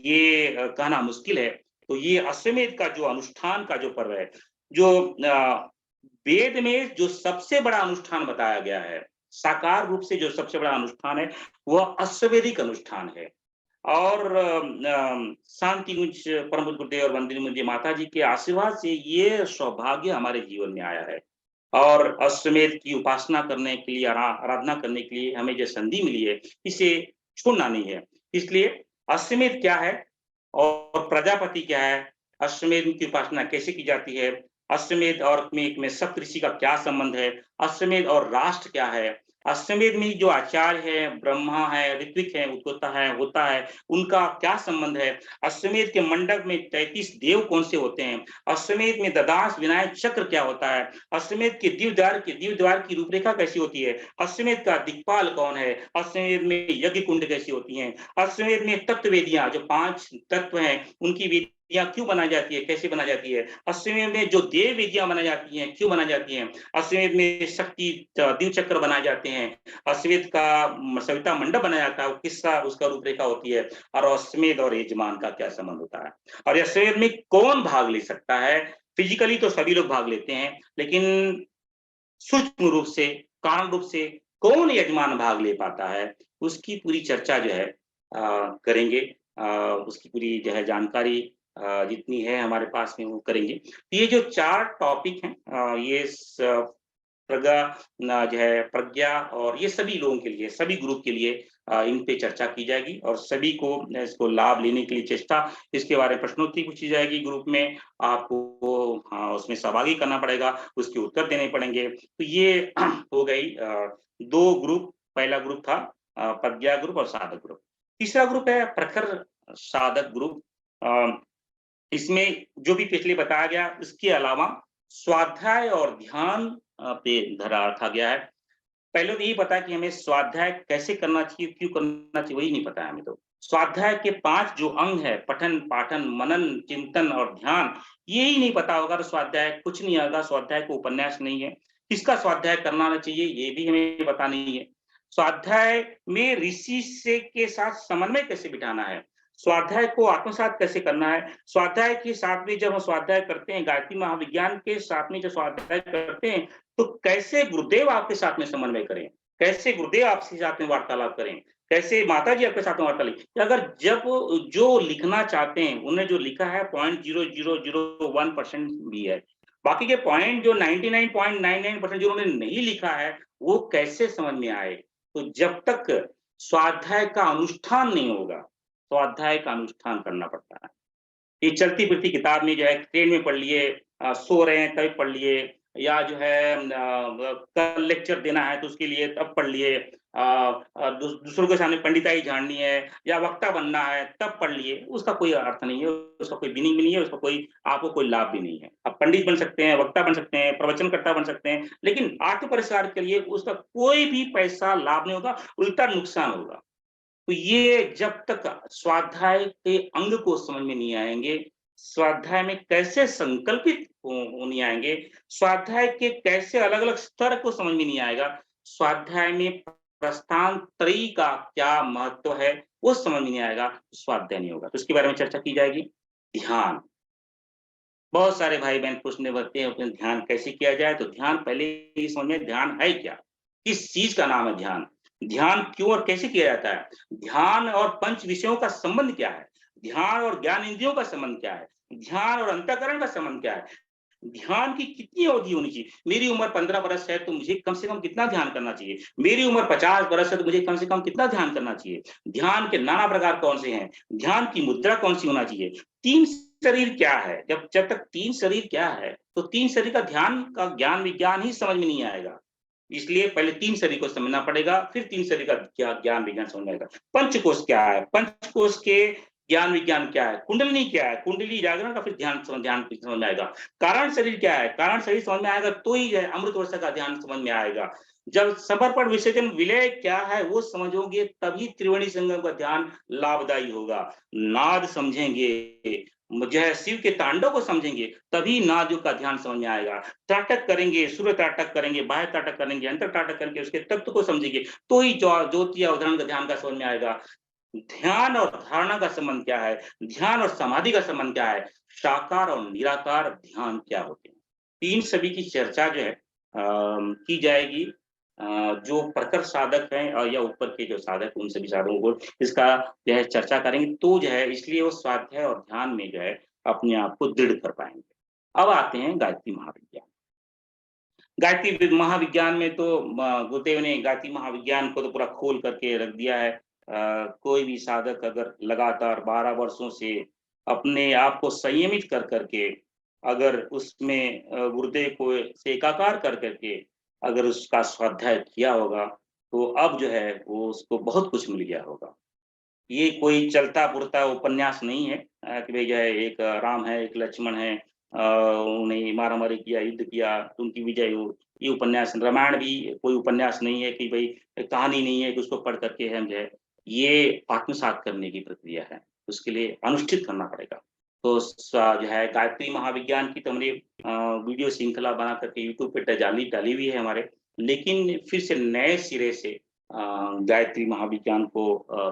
ये कहना मुश्किल है। तो ये अश्वमेध का जो अनुष्ठान का जो पर्व है, जो वेद में जो सबसे बड़ा अनुष्ठान बताया गया है, साकार रूप से जो सबसे बड़ा अनुष्ठान है, वह अश्ववेधिक अनुष्ठान है। और शांति कुंज परम पूज्य गुरुदेव और वंदनीय मुझे माता जी के आशीर्वाद से ये सौभाग्य हमारे जीवन में आया है। और अश्वमेध की उपासना करने के लिए, आराधना करने के लिए हमें जो संधि मिली है, इसे छोड़ना नहीं है। इसलिए अश्वमेध क्या है और प्रजापति क्या है, अश्वमेध की उपासना कैसे की जाती है, अश्वमेध और में सप्तऋषि का क्या संबंध है, अश्वमेध और राष्ट्र क्या है, अश्वमेध में जो आचार्य है, ब्रह्मा है, ऋत्विक है, होता है, उनका क्या संबंध है, अश्वमेध के मंडप में 33 देव कौन से होते हैं, अश्वमेध में ददांश विनायक चक्र क्या होता है, अश्वमेध के दीवद्वार की रूपरेखा कैसी होती है, अश्वमेध का दिक्पाल कौन है, अश्वमेध में यज्ञ कुंड कैसी होती हैं, अश्वमेध में तत्व वेदियां जो 5 तत्व हैं उनकी वेदियां क्यों बनाई जाती है, कैसे बनाई जाती है, अश्वमेध में जो देव वेदियां बनाई जाती हैं क्यों बनाई जाती हैं, अश्वमेध में शक्ति द्वीव चक्र बनाए जाते हैं, अश्वमेध का सविता मंडप बनाया जाता है, किसका उसका रूपरेखा होती है, और अश्वमेध और यजमान का क्या संबंध होता है, और अश्वमेध में कौन भाग ले सकता है। फिजिकली तो सभी लोग भाग लेते हैं, लेकिन सूक्ष्म रूप से, कारण रूप से कौन यजमान भाग ले पाता है, उसकी पूरी चर्चा जो है करेंगे। उसकी पूरी जो है जानकारी जितनी है हमारे पास में वो करेंगे। ये जो 4 टॉपिक हैं, ये जो है प्रज्ञा, और ये सभी लोगों के लिए, सभी ग्रुप के लिए इन पे चर्चा की जाएगी, और सभी को इसको लाभ लेने के लिए चेष्टा, इसके बारे में प्रश्नोत्तरी पूछी जाएगी ग्रुप में, आपको उसमें सहभागी करना पड़ेगा, उसके उत्तर देने पड़ेंगे। तो ये हो गई 2 ग्रुप। पहला ग्रुप था प्रज्ञा ग्रुप और साधक ग्रुप। तीसरा ग्रुप है प्रखर साधक ग्रुप। इसमें जो भी पिछले बताया गया, इसके अलावा स्वाध्याय और ध्यान पे धरा रखा गया है। पहले तो यही पता है कि हमें स्वाध्याय कैसे करना चाहिए, क्यों करना चाहिए, वही नहीं पता है हमें तो। स्वाध्याय के 5 जो अंग है, पठन, पाठन, मनन, चिंतन और ध्यान, यही नहीं पता होगा तो स्वाध्याय कुछ नहीं आएगा, स्वाध्याय को उपन्यास नहीं है। किसका स्वाध्याय करना चाहिए, ये भी हमें पता नहीं है। स्वाध्याय में ऋषि से के साथ समन्वय कैसे बिठाना है, स्वाध्याय को आत्मसात कैसे करना है, स्वाध्याय के साथ में जब हम स्वाध्याय करते हैं, गायत्री महाविज्ञान के साथ में जब स्वाध्याय करते हैं, तो कैसे गुरुदेव आपके साथ में समन्वय करें, कैसे गुरुदेव आपके साथ में वार्तालाप करें, कैसे माता जी आपके साथ में वार्तालाप, अगर जब जो लिखना चाहते हैं, उन्होंने जो लिखा है 0.0001% भी है, बाकी के पॉइंट जो 99.99% जो उन्होंने नहीं लिखा है, वो कैसे समझ में आए। तो जब तक स्वाध्याय का अनुष्ठान नहीं होगा, स्वाध्याय का अनुष्ठान करना पड़ता है। ये चलती फिरती किताब में जो है, ट्रेन में पढ़ लिए, सो रहे हैं तभी पढ़ लिए, या जो है कल लेक्चर देना है तो उसके लिए तब पढ़ लिए, दूसरों के सामने पंडिताई झाड़नी है या वक्ता बनना है तब पढ़ लिए, उसका कोई अर्थ नहीं है, उसका कोई मीनिंग भी नहीं है, उसका कोई आपको कोई लाभ भी नहीं है। आप पंडित बन सकते हैं, वक्ता बन सकते हैं, प्रवचनकर्ता बन सकते हैं, लेकिन आत्म परिष्कार के लिए उसका कोई भी पैसा लाभ नहीं होगा, उल्टा नुकसान होगा। तो ये जब तक स्वाध्याय के अंग को समझ में नहीं आएंगे, स्वाध्याय में कैसे संकल्पित नहीं आएंगे, स्वाध्याय के कैसे अलग अलग स्तर को समझ में नहीं आएगा, स्वाध्याय में प्रस्थान त्रयी का क्या महत्व है वो समझ में नहीं आएगा, स्वाध्याय नहीं होगा। तो इसके बारे में चर्चा की जाएगी। ध्यान, बहुत सारे भाई बहन पूछने बढ़ते हैं ध्यान कैसे किया जाए, तो ध्यान पहले ये समझ में, ध्यान है क्या, किस चीज का नाम है ध्यान, ध्यान क्यों और कैसे किया जाता है, ध्यान और पंच विषयों का संबंध क्या है, ध्यान और ज्ञान इंद्रियों का संबंध क्या है, ध्यान और अंतःकरण का संबंध क्या है, ध्यान की कितनी अवधि होनी चाहिए, मेरी उम्र 15 वर्ष है तो मुझे कम से कम कितना ध्यान करना चाहिए, मेरी उम्र 50 वर्ष है तो मुझे कम से कम कितना ध्यान करना चाहिए, ध्यान के नाना प्रकार कौन से हैं, ध्यान की मुद्रा कौन सी होना चाहिए, 3 शरीर क्या है, जब तक 3 शरीर क्या है, तो 3 शरीर का ध्यान का ज्ञान विज्ञान ही समझ में नहीं आएगा। इसलिए पहले 3 शरीर को समझना पड़ेगा, फिर 3 शरीर का ज्ञान विज्ञान समझ में आएगा। पंचकोश क्या है, पंचकोश के ज्ञान विज्ञान क्या है, कुंडलिनी क्या है, कुंडली जागरण का फिर ध्यान समझ में आएगा, कारण शरीर क्या है, कारण शरीर समझ में आएगा तो ही अमृत वर्षा का ध्यान समझ में आएगा। जब समर्पण विसर्जन विलय क्या है वो समझोगे तभी त्रिवेणी संगम का ध्यान लाभदायी होगा। नाद समझेंगे, जो है शिव के तांडव को समझेंगे तभी नाद का ध्यान समझ में आएगा। त्राटक करेंगे, सूर्य त्राटक करेंगे, बाह्य त्राटक करेंगे, अंतर त्राटक करके उसके तत्व को समझेंगे तो ही ज्योति अवधारण का ध्यान का समझ में आएगा। ध्यान और धारणा का संबंध क्या है, ध्यान और समाधि का संबंध क्या है, साकार और निराकार ध्यान क्या होते हैं। तीन सभी की चर्चा जो है की जाएगी। जो प्रखर साधक हैं या ऊपर के जो साधक उन सभी साधकों को इसका जो है चर्चा करेंगे, तो जो है इसलिए वो स्वाध्याय और ध्यान में जो है अपने आप को दृढ़ कर पाएँगे। अब आते हैं गायत्री महाविद्या। गायत्री महाविज्ञान में तो गुरुदेव ने गायत्री महाविज्ञान को तो पूरा खोल करके रख दिया है। कोई भी साधक अगर लगातार 12 वर्षों से अपने आप को संयमित कर करके अगर उसमें गुरुदेव को से एकाकार कर करके अगर उसका स्वाध्याय किया होगा, तो अब जो है वो उसको बहुत कुछ मिल गया होगा। ये कोई चलता-पुरता उपन्यास नहीं है कि भई जो है एक राम है, एक लक्ष्मण है, उन्हें मारा-मारी किया, युद्ध किया, तो उनकी विजय हो। ये उपन्यास रामायण भी कोई उपन्यास नहीं है कि भई कहानी नहीं है कि उसको पढ़ कर के हम जो है, ये आत्मसात करने की प्रक्रिया है। उसके लिए अनुष्ठित करना पड़ेगा। तो जो है गायत्री महाविज्ञान की तो हमने वीडियो श्रृंखला बना कर के यूट्यूब पे डाली डाली हुई है हमारे। लेकिन फिर से नए सिरे से अ, गायत्री महाविज्ञान को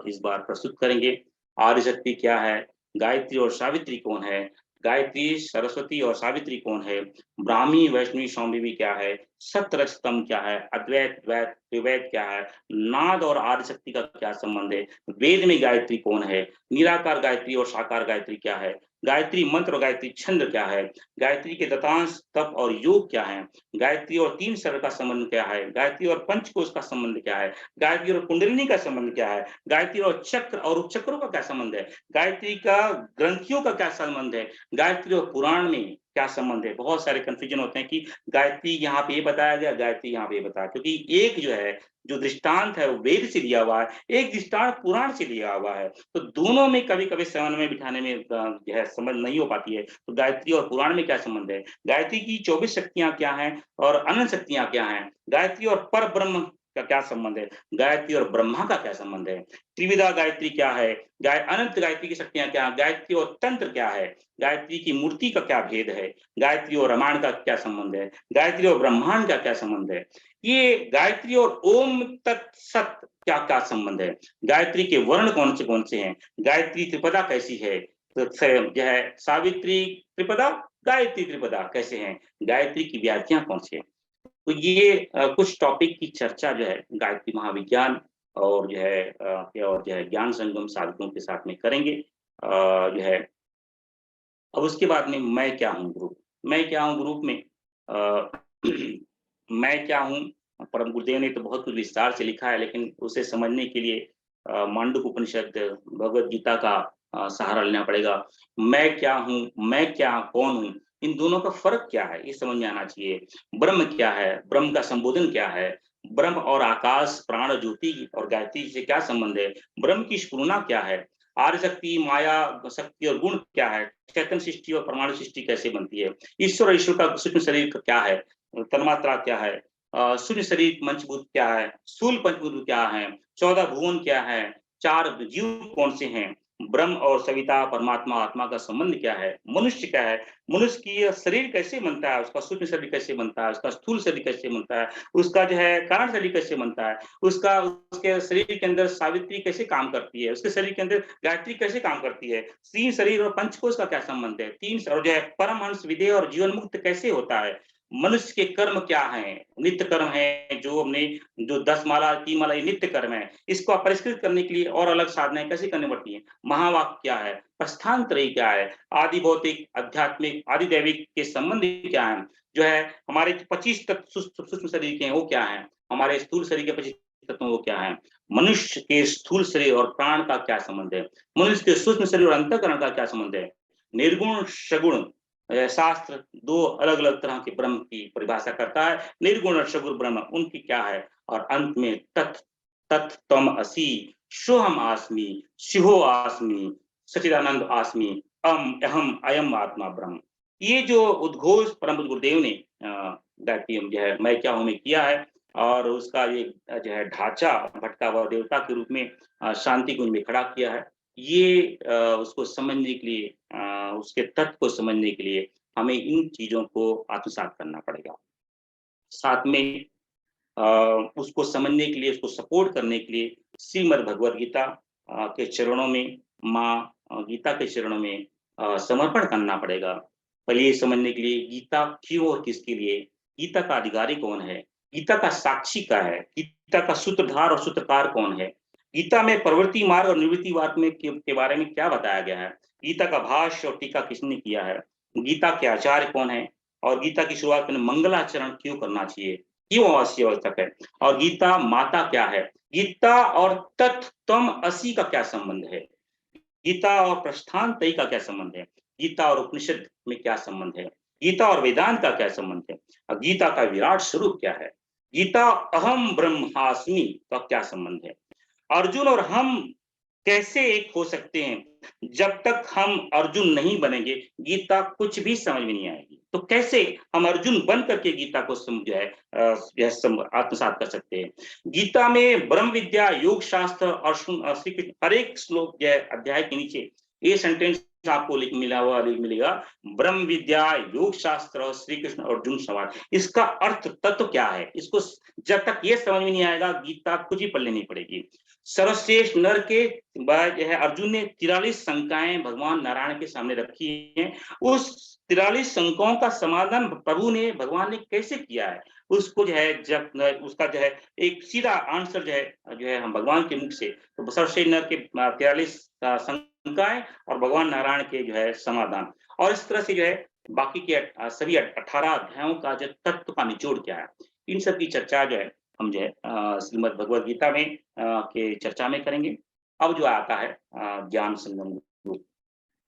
इस बार प्रस्तुत करेंगे। आदिशक्ति क्या है? गायत्री और सावित्री कौन है? गायत्री, सरस्वती और सावित्री कौन है? ब्राह्मी, वैष्णवी, शांभवी क्या है? सत-रज-तम क्या है? अद्वैत, द्वैत, त्रिवैत क्या है? नाद और आदिशक्ति का क्या संबंध है? वेद में गायत्री कौन है? निराकार गायत्री और साकार गायत्री क्या है? गायत्री मंत्र और गायत्री छंद क्या है? गायत्री के दतांश, तप और योग क्या है? गायत्री और 3 स्वर का संबंध क्या है? गायत्री और पंचकोश का संबंध क्या है? गायत्री और कुंडलिनी का संबंध क्या है? गायत्री और चक्र और उपचक्रों का क्या संबंध है? गायत्री का ग्रंथियों का क्या संबंध है? गायत्री और पुराण में क्या संबंध है? बहुत सारे कन्फ्यूजन होते हैं कि गायत्री यहाँ पे ये बताया गया, गायत्री यहाँ पे ये बताया, क्योंकि एक जो है, जो दृष्टांत है वो वेद से लिया हुआ है, एक दृष्टांत पुराण से लिया हुआ है। तो दोनों में कभी-कभी समन्वय बिठाने में जो है समझ नहीं हो पाती है। तो गायत्री और पुराण में क्या संबंध है? गायत्री की 24 शक्तियाँ क्या हैं और अनंत शक्तियाँ क्या हैं? गायत्री और परब्रह्म का क्या संबंध है? गायत्री और ब्रह्मा का क्या संबंध है? त्रिविधा गायत्री क्या है? अनंत गायत्री की शक्तियाँ क्या हैं? गायत्री और तंत्र क्या है? गायत्री की मूर्ति का क्या भेद है? गायत्री और रामायण का क्या संबंध है? गायत्री और ब्रह्मांड का क्या संबंध है? ये गायत्री और ओम तत्सत क्या-क्या संबंध है? गायत्री के वर्ण कौन से हैं? गायत्री त्रिपदा कैसी है? तो जो है सावित्री त्रिपदा, गायत्री त्रिपदा कैसे हैं? गायत्री की व्याख्या कौन-सी है? तो ये कुछ टॉपिक की चर्चा जो है गायत्री महाविज्ञान और जो है और जो है ज्ञान संगम साधकों के साथ में करेंगे। जो है अब उसके बाद में मैं क्या हूँ ग्रुप? मैं क्या हूँ ग्रुप में मैं क्या हूँ? परम गुरुदेव ने तो बहुत कुछ विस्तार से लिखा है, लेकिन उसे समझने के लिए मांडुक्य उपनिषद, भगवद गीता का सहारा लेना पड़ेगा। मैं क्या हूँ? मैं क्या कौन हूँ? इन दोनों का फ़र्क क्या है? ये समझ में आना चाहिए। ब्रह्म क्या है? ब्रह्म का संबोधन क्या है? ब्रह्म और आकाश, प्राण, ज्योति और गायत्री से क्या संबंध है? ब्रह्म की स्फुरना क्या है? आर्य शक्ति, माया शक्ति और गुण क्या है? चैतन्य सृष्टि और परमाणु सृष्टि कैसे बनती है? ईश्वर और ईश्वर का सूक्ष्म शरीर क्या है? तन्मात्रा क्या है? शून्य शरीर पंचभूत क्या है? स्थूल पंचभूत क्या है? 14 भुवन क्या है? 4 जीव कौन से हैं? ब्रह्म और सविता, परमात्मा, आत्मा का संबंध क्या है? मनुष्य क्या है? मनुष्य की शरीर कैसे बनता है? उसका सूक्ष्म शरीर कैसे बनता है? उसका स्थूल शरीर कैसे बनता है? उसका जो है कारण शरीर कैसे बनता है? उसका उसके शरीर के अंदर सावित्री कैसे काम करती है? उसके शरीर के अंदर गायत्री कैसे काम करती है? 3 शरीर और पंचकोश का क्या संबंध है? 3 और जो है परमहंस विदेह और जीवन मुक्त कैसे होता है? मनुष्य के कर्म क्या हैं? नित्य कर्म है जो हमने जो 10 माला, 3 माला ये नित्य कर्म है। इसको परिष्कृत करने के लिए और अलग साधनाएँ कैसे करनी पड़ती हैं? महावाक्य क्या है? प्रस्थान त्रयी क्या है? आदि भौतिक, आध्यात्मिक, आदि दैविक के संबंध क्या हैं? जो है हमारे 25 तत्व सूक्ष्म शरीर के हैं वो क्या हैं? हमारे स्थूल शरीर के 25 तत्व वो क्या हैं? मनुष्य के स्थूल शरीर और प्राण का क्या संबंध है? मनुष्य के सूक्ष्म शरीर और अंतःकरण का क्या संबंध है? निर्गुण, सगुण शास्त्र 2 अलग-अलग तरह के ब्रह्म की परिभाषा करता है। निर्गुण और सगुण ब्रह्म उनकी क्या है? और अंत में तत् त्वम असि, सोहम आस्मि, शिवो आस्मि, सच्चिदानंद आस्मि, अहम अयम आत्मा ब्रह्म। ये जो उद्घोष परम पूज्य गुरुदेव ने गायत्री जो है मैं क्या हूँ में किया है, और उसका ये जो है ढांचा भटका हुआ देवता के रूप में शांति कुंज में खड़ा किया है। ये उसको समझने के लिए उसके तत्व को समझने के लिए हमें इन चीज़ों को आत्मसात करना पड़ेगा। साथ में अ, उसको समझने के लिए, उसको सपोर्ट करने के लिए श्रीमद् भगवद गीता के चरणों में, माँ गीता के चरणों में समर्पण करना पड़ेगा। पहले ये समझने के लिए गीता क्यों और किसके लिए? गीता का अधिकारी कौन है? गीता का साक्षी क्या है? गीता का सूत्रधार और सूत्रकार कौन है? गीता में प्रवृत्ति मार्ग और निवृत्ति मार्ग में के बारे में क्या बताया गया है? गीता का भाष्य और टीका किसने किया है? गीता के आचार्य कौन है? और गीता की शुरुआत में मंगलाचरण क्यों करना चाहिए? क्यों आवश्यक है? और गीता माता क्या है? गीता और तत्त्वम असि का क्या संबंध है? गीता और प्रस्थान त्रयी का क्या संबंध है? गीता और उपनिषद में क्या संबंध है? गीता और वेदांत का क्या संबंध है? और गीता का विराट स्वरूप क्या है? गीता अहम ब्रह्मास्मि का क्या संबंध है? अर्जुन और हम कैसे एक हो सकते हैं? जब तक हम अर्जुन नहीं बनेंगे, गीता कुछ भी समझ में नहीं आएगी। तो कैसे हम अर्जुन बन करके गीता को जो है आत्मसात कर सकते हैं? गीता में ब्रह्म विद्या, योग शास्त्र और श्री कृष्ण हर एक श्लोक जो है अध्याय के नीचे ये सेंटेंस आपको मिलेगा, ब्रह्म विद्या, योग शास्त्र और श्री कृष्ण अर्जुन संवाद। इसका अर्थ तत्व क्या है? इसको जब तक ये समझ में नहीं आएगा, गीता कुछ ही पढ़ने नहीं पड़ेगी। सर्वश्रेष्ठ नर के बाद जो है अर्जुन ने 43 शंकाएं भगवान नारायण के सामने रखी हैं। उस 43 शंकाओं का समाधान प्रभु ने भगवान ने कैसे किया है? उसको जो है जब उसका जो है एक सीधा आंसर जो है हम भगवान के मुख से, तो सर्वश्रेष्ठ नर के 43 शंकाएं और भगवान नारायण के जो है समाधान। और इस तरह से जो है बाकी के सभी 18 अध्यायों का जो तत्व का निचोड़ क्या है, इन सब की चर्चा जो है हम जो है श्रीमद् भगवद गीता में के चर्चा में करेंगे। अब जो आता है ज्ञान संगम ग्रुप,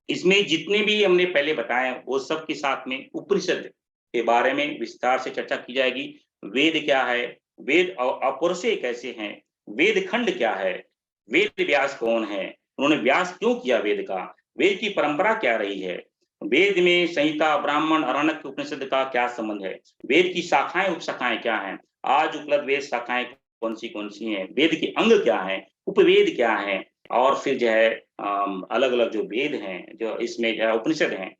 इसमें जितने भी हमने पहले बताए वो सब के साथ में उपनिषद के बारे में विस्तार से चर्चा की जाएगी। वेद क्या है? वेद अपौरुषेय कैसे हैं? वेद खंड क्या है? वेद व्यास कौन है? उन्होंने व्यास क्यों किया वेद का? वेद की परंपरा क्या रही है? वेद में संहिता, ब्राह्मण, अरण्यक, उपनिषद का क्या संबंध है? वेद की शाखाएं उपशाखाएं क्या हैं? आज उपलब्ध वेद शाखाएं कौन सी हैं? वेद के अंग क्या है? उपवेद क्या है? और फिर जो है अलग अलग जो वेद हैं, जो इसमें जो है उपनिषद हैं,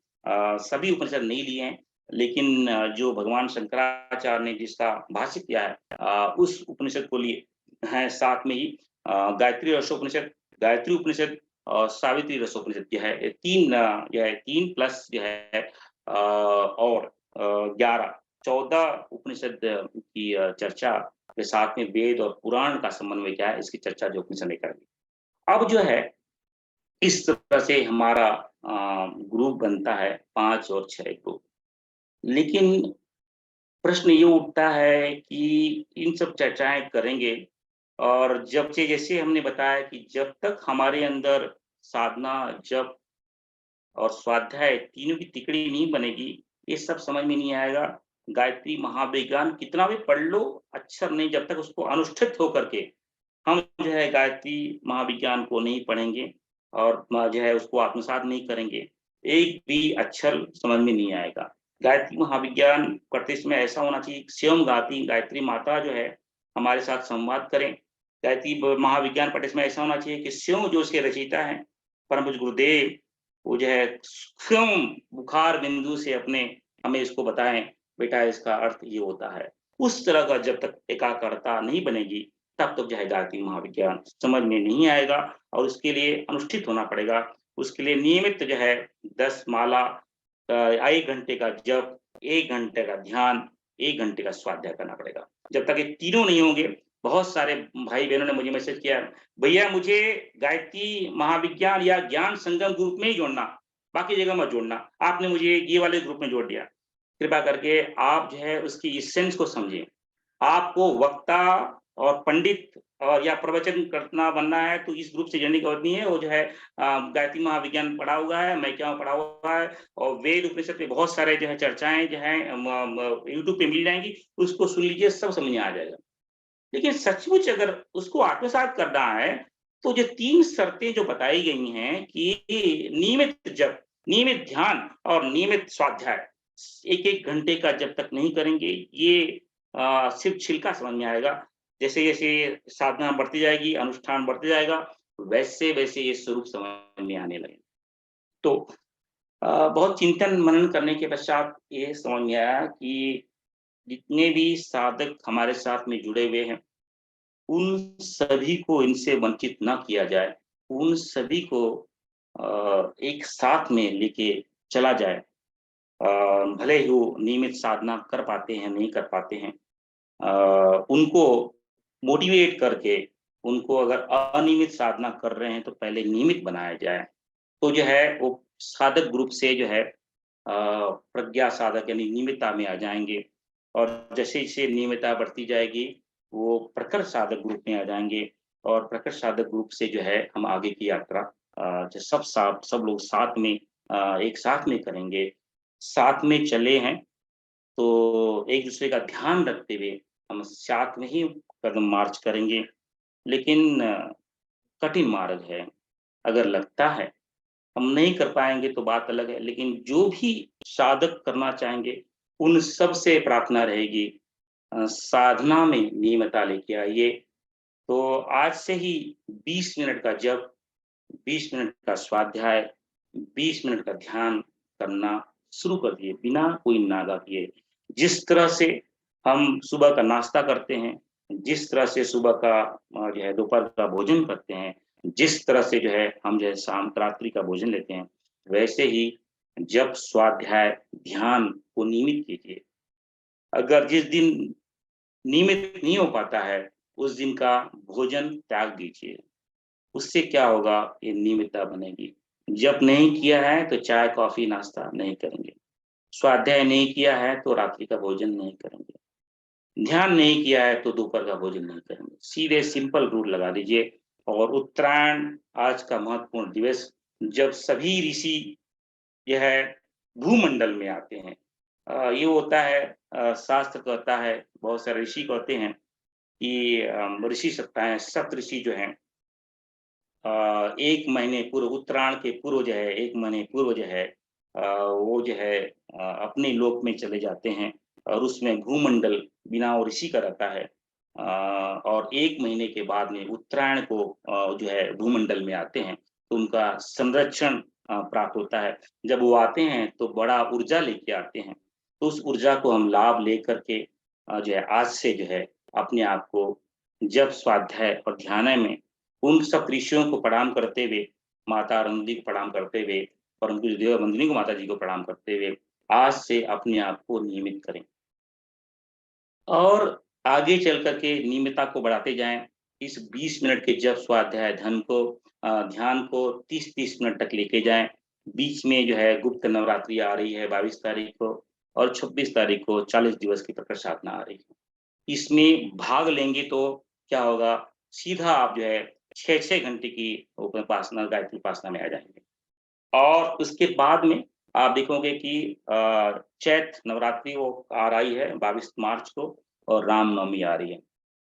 सभी उपनिषद नहीं लिए हैं, लेकिन जो भगवान शंकराचार्य ने जिसका भाष्य किया है उस उपनिषद को लिए हैं। साथ में ही गायत्री रसोपनिषद, गायत्री उपनिषद और सावित्री रसोपनिषद जो है, जो है 3 प्लस जो है और 11 14 उपनिषद की चर्चा के साथ में वेद और पुराण का समन्वय क्या है, इसकी चर्चा जो उपनिषद में करेंगे। अब जो है इस तरह से हमारा ग्रुप बनता है 5 और 6 ग्रुप। लेकिन प्रश्न ये उठता है कि इन सब चर्चाएँ करेंगे और जब से जैसे हमने बताया कि जब तक हमारे अंदर साधना, जप और स्वाध्याय तीनों की तिकड़ी नहीं बनेगी, ये सब समझ में नहीं आएगा। गायत्री महाविज्ञान कितना भी पढ़ लो, अक्षर नहीं, जब तक उसको अनुष्ठित होकर के हम जो है गायत्री महाविज्ञान को नहीं पढ़ेंगे और जो है उसको आत्मसात नहीं करेंगे, एक भी अक्षर समझ में नहीं आएगा। गायत्री महाविज्ञान पढ़ते समय ऐसा होना चाहिए, स्वयं गाती गायत्री माता जो है हमारे साथ संवाद करें। गायत्री महाविज्ञान पढ़ते समय ऐसा होना चाहिए कि स्वयं जो उसके रचयिता हैं, परम पूज्य गुरुदेव, वो जो है स्वयं बुखार बिंदु से अपने हमें इसको बताएं, बेटा इसका अर्थ ये होता है। उस तरह का जब तक एकाग्रता नहीं बनेगी, तब तक जो है गायत्री महाविज्ञान समझ में नहीं आएगा और उसके लिए अनुष्ठित होना पड़ेगा। उसके लिए नियमित जो है 10 माला, 1 घंटे का जप, 1 घंटे का ध्यान, 1 घंटे का स्वाध्याय करना पड़ेगा। जब तक ये तीनों नहीं होंगे, बहुत सारे भाई-बहनों ने मुझे मैसेज किया, भैया मुझे गायत्री महाविज्ञान या ज्ञान संगम ग्रुप में ही जोड़ना, बाकी जगह मत जोड़ना। आपने मुझे ये वाले ग्रुप में जोड़ दिया। कृपया करके आप जो है उसकी एसेंस को समझें। आपको वक्ता और पंडित और या प्रवचन करना बनना है तो इस ग्रुप से जुड़ने की जरूरत नहीं है। वो जो है गायत्री महाविज्ञान पढ़ा हुआ है, मैं क्या पढ़ा हुआ है और वेद उपनिषद पे बहुत सारे जो है चर्चाएं जो है यूट्यूब पे मिल जाएंगी, उसको सुन लीजिए, सब समझ में आ जाएगा। लेकिन सचमुच अगर उसको आत्मसात करना है, तो जो 3 शर्तें जो बताई गई हैं कि नियमित जप, नियमित ध्यान और नियमित स्वाध्याय, 1-1 घंटे का जब तक नहीं करेंगे, ये सिर्फ छिलका समझ में आएगा। जैसे-जैसे साधना बढ़ती जाएगी, अनुष्ठान बढ़ते जाएगा, वैसे-वैसे ये स्वरूप समझ में आने लगेगा। तो बहुत चिंतन मनन करने के पश्चात ये समझ में आया कि जितने भी साधक हमारे साथ में जुड़े हुए हैं, उन सभी को इनसे वंचित ना किया जाए। उन सभी को एक साथ में लेके चला जाए। भले ही वो नियमित साधना कर पाते हैं, नहीं कर पाते हैं, उनको मोटिवेट करके, उनको अगर अनियमित साधना कर रहे हैं तो पहले नियमित बनाया जाए। तो जो है वो साधक ग्रुप से जो है प्रज्ञा साधक यानी नियमितता में आ जाएँगे, और जैसे-जैसे नियमितता बढ़ती जाएगी, वो प्रखर साधक ग्रुप में आ जाएँगे, और प्रखर साधक ग्रुप से जो है हम आगे की यात्रा जो सब लोग साथ में एक साथ में करेंगे। साथ में चले हैं, तो एक-दूसरे का ध्यान रखते हुए हम साथ में ही कदम मार्च करेंगे। लेकिन कठिन मार्ग है, अगर लगता है हम नहीं कर पाएँगे तो बात अलग है, लेकिन जो भी साधक करना चाहेंगे, उन सब से प्रार्थना रहेगी साधना में नियमितता लेके आइए। तो आज से ही 20 मिनट का जप, 20 मिनट का स्वाध्याय, 20 मिनट का ध्यान करना शुरू कर दिए, बिना कोई नागा किए। जिस तरह से हम सुबह का नाश्ता करते हैं, जिस तरह से सुबह का जो है दोपहर का भोजन करते हैं, जिस तरह से जो है हम जो है शाम रात्रि का भोजन लेते हैं, वैसे ही जप, स्वाध्याय, ध्यान को नियमित कीजिए। अगर जिस दिन नियमित नहीं हो पाता है, उस दिन का भोजन त्याग दीजिए। उससे क्या होगा, ये नियमितता बनेगी। जप नहीं किया है तो चाय, कॉफ़ी, नाश्ता नहीं करेंगे। स्वाध्याय नहीं किया है तो रात्रि का भोजन नहीं करेंगे। ध्यान नहीं किया है तो दोपहर का भोजन नहीं करेंगे। सीधे सिंपल रूल लगा दीजिए। और उत्तरायण आज का महत्वपूर्ण दिवस, जब सभी ऋषि यह भूमंडल में आते हैं। ये होता है, शास्त्र कहता है, बहुत सारे ऋषि कहते हैं कि ऋषि सप्ताह सप्तऋषि जो हैं 1 महीने पूर्व, उत्तरायण के पूर्व जो है 1 महीने पूर्व जो है वो जो है अपने लोक में चले जाते हैं, और उसमें भूमंडल बिना वो ऋषि का रहता है। और 1 महीने के बाद में उत्तरायण को जो है भूमंडल में आते हैं, तो उनका संरक्षण प्राप्त होता है। जब वो आते हैं तो बड़ा ऊर्जा लेके आते हैं, तो उस ऊर्जा को हम लाभ लेकर के जो है आज से जो है अपने आप को जप, स्वाध्याय और ध्यान में उन सब ऋषियों को प्रणाम करते हुए, माता अरुंधति को प्रणाम करते हुए, परम पूज्य देववंदिनी को, माता जी को प्रणाम करते हुए, आज से अपने आप को नियमित करें। और आगे चल कर के नियमितता को बढ़ाते जाएँ। इस 20 मिनट के जप, स्वाध्याय, ध्यान को 30-30 मिनट तक लेके जाएँ। बीच में जो है गुप्त नवरात्रि आ रही है 22 तारीख को, और 26 तारीख को 40 दिवस की प्रकट साधना आ रही है। इसमें भाग लेंगे तो क्या होगा, सीधा आप जो है 6-6 घंटे की उपासना, गायत्री उपासना में आ जाएँगे। और उसके बाद में आप देखोगे कि चैत्र नवरात्रि वो आ रही है 22 मार्च को, और रामनवमी आ रही है।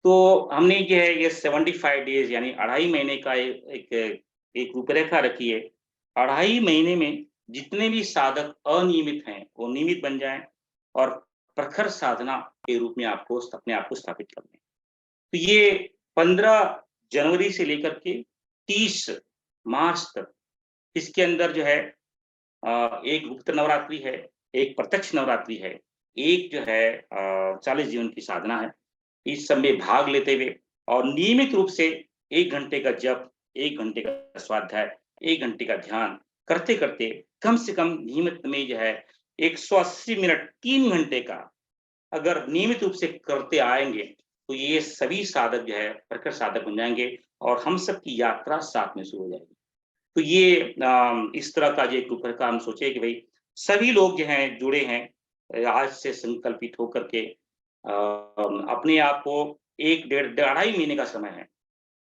तो हमने जो है ये 75 डेज़ यानी 2.5 महीने का एक रूपरेखा रखी है। 2.5 महीने में जितने भी साधक अनियमित हैं, वो नियमित बन जाएँ, और प्रखर साधना के रूप में अपने आप को स्थापित कर लें। तो ये 15 जनवरी से लेकर के 30 मार्च तक, इसके अंदर जो है एक गुप्त नवरात्रि है, एक प्रत्यक्ष नवरात्रि है, एक जो है 40 जीवन की साधना है। इस सब में भाग लेते हुए और नियमित रूप से 1 घंटे का जप, 1 घंटे का स्वाध्याय, 1 घंटे का ध्यान करते-करते कम से कम नियमित में जो है 180 मिनट, 3 घंटे का अगर नियमित रूप से करते आएँगे, तो ये सभी साधक जो है प्रखर साधक बन जाएँगे, और हम सब की यात्रा साथ में शुरू हो जाएगी। तो ये इस तरह का जो एक ऊपर का हम सोचे कि भई सभी लोग जो हैं जुड़े हैं, आज से संकल्पित होकर के अपने आप को 1 डेढ़ 2.5 महीने का समय है।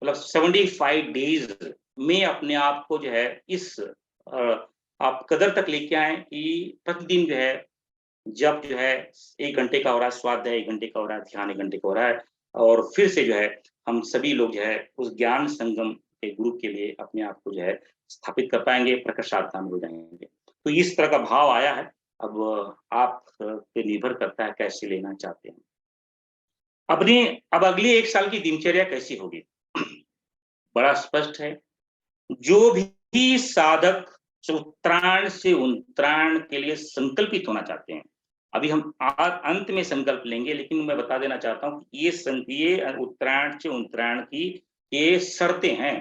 मतलब 75 डेज़ में अपने आप को जो है इस आप कदर तक लेके आएँ कि प्रतिदिन जो है जप जो है 1 घंटे का हो रहा है, स्वाध्याय 1 घंटे का हो रहा है, ध्यान 1 घंटे का हो रहा है, और फिर से जो है हम सभी लोग जो है उस ज्ञान संगम के ग्रुप के लिए अपने आप को जो है स्थापित कर पाएँगे, प्रकट साधना में हो जाएँगे। तो इस तरह का भाव आया है। अब आप पे निर्भर करता है कैसे लेना चाहते हैं। अपनी अब अगले 1 साल की दिनचर्या कैसी होगी? बड़ा स्पष्ट है। जो भी साधक उत्तरायण से उत्तरायण के लिए संकल्पित होना चाहते हैं, अभी हम अंत में संकल्प लेंगे, लेकिन मैं बता देना चाहता हूँ कि ये उत्तरायण से उत्तरायण की ये शर्तें हैं।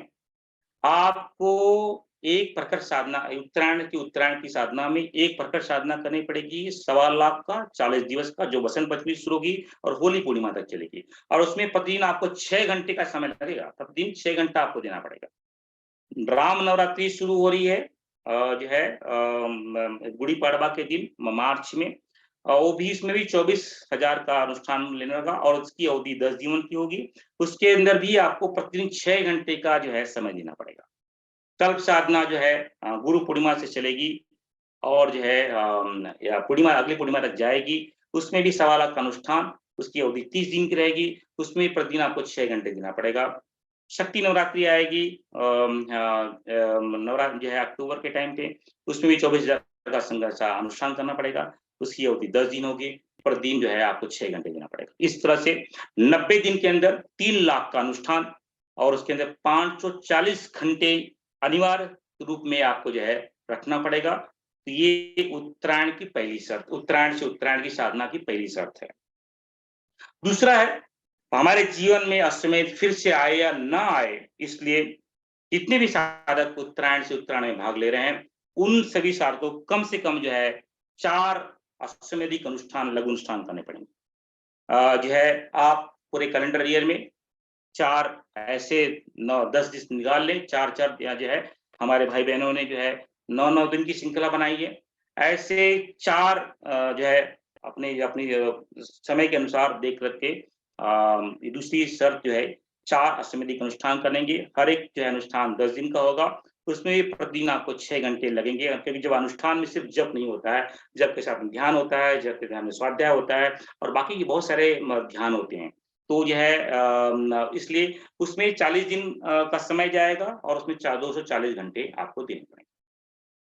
आपको एक प्रखर साधना, उत्तरायण की साधना में एक प्रखर साधना करनी पड़ेगी, 1.25 लाख का 40 दिवस का, जो बसंत पंचमी शुरू होगी और होली पूर्णिमा तक चलेगी। और उसमें प्रतिदिन आपको 6 घंटे का समय लगेगा, प्रतिदिन 6 घंटा आपको देना पड़ेगा। राम नवरात्रि शुरू हो रही है जो है गुड़ी पड़वा के दिन मार्च में, वो भी, इसमें भी 24,000 का अनुष्ठान लेने होगा और उसकी अवधि 10 दिनों की होगी। उसके अंदर भी आपको प्रतिदिन 6 घंटे का जो है समय देना पड़ेगा। कल्प साधना जो है गुरु पूर्णिमा से चलेगी और जो है या पूर्णिमा, अगली पूर्णिमा तक जाएगी। उसमें भी 1.25 लाख का अनुष्ठान, उसकी अवधि 30 दिन की रहेगी। उसमें प्रतिदिन आपको 6 घंटे देना पड़ेगा। शक्ति नवरात्रि आएगी नवरात्र जो है अक्टूबर के टाइम पे, उसमें भी 24,000 का संघर्ष अनुष्ठान करना पड़ेगा। उसकी अवधि 10 दिन होगी, प्रतिदिन जो है आपको 6 घंटे देना पड़ेगा। इस तरह से 90 दिन के अंदर 3 लाख का अनुष्ठान और उसके अंदर 540 घंटे अनिवार्य रूप में आपको जो है रखना पड़ेगा। तो ये उत्तरायण की पहली शर्त, उत्तरायण से उत्तरायण की साधना की पहली शर्त है। दूसरा है, हमारे जीवन में अश्वमेध फिर से आए या ना आए, इसलिए जितने भी साधक उत्तरायण से उत्तरायण में भाग ले रहे हैं, उन सभी साधकों को कम से कम जो है 4 अश्वमेधिक अनुष्ठान, लघु अनुष्ठान करने पड़ेंगे। जो है आप पूरे कैलेंडर ईयर में 4 ऐसे 9-10 दिन निकाल लें, 4-4 या जो है हमारे भाई बहनों ने जो है 9-9 दिन की श्रृंखला बनाई है। ऐसे 4 जो है अपने अपनी समय के अनुसार देख करके दूसरी शर्त जो है 4 अश्वमेधिक अनुष्ठान करेंगे। हर एक जो है अनुष्ठान 10 दिन का होगा। उसमें भी प्रतिदिन आपको 6 घंटे लगेंगे, क्योंकि जब अनुष्ठान में सिर्फ जप नहीं होता है, जप के साथ में ध्यान होता है, जप के ध्यान में स्वाध्याय होता है और बाकी के बहुत सारे ध्यान होते हैं। तो जो है इसलिए उसमें 40 दिन का समय जाएगा और उसमें 240 घंटे आपको देने पड़ेंगे।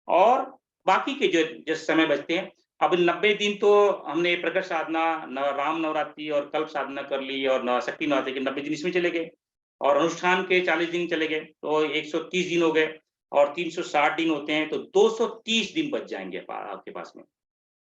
और बाकी के जो समय बचते हैं, अब 90 दिन तो हमने प्रकट साधना, राम नवरात्रि और कल्प साधना कर ली और शक्ति नवरात्रि के 90 दिन इसमें चले गए और अनुष्ठान के 40 दिन चले गए, तो 130 दिन हो गए और 360 दिन होते हैं, तो 230 दिन बच जाएंगे आपके पास में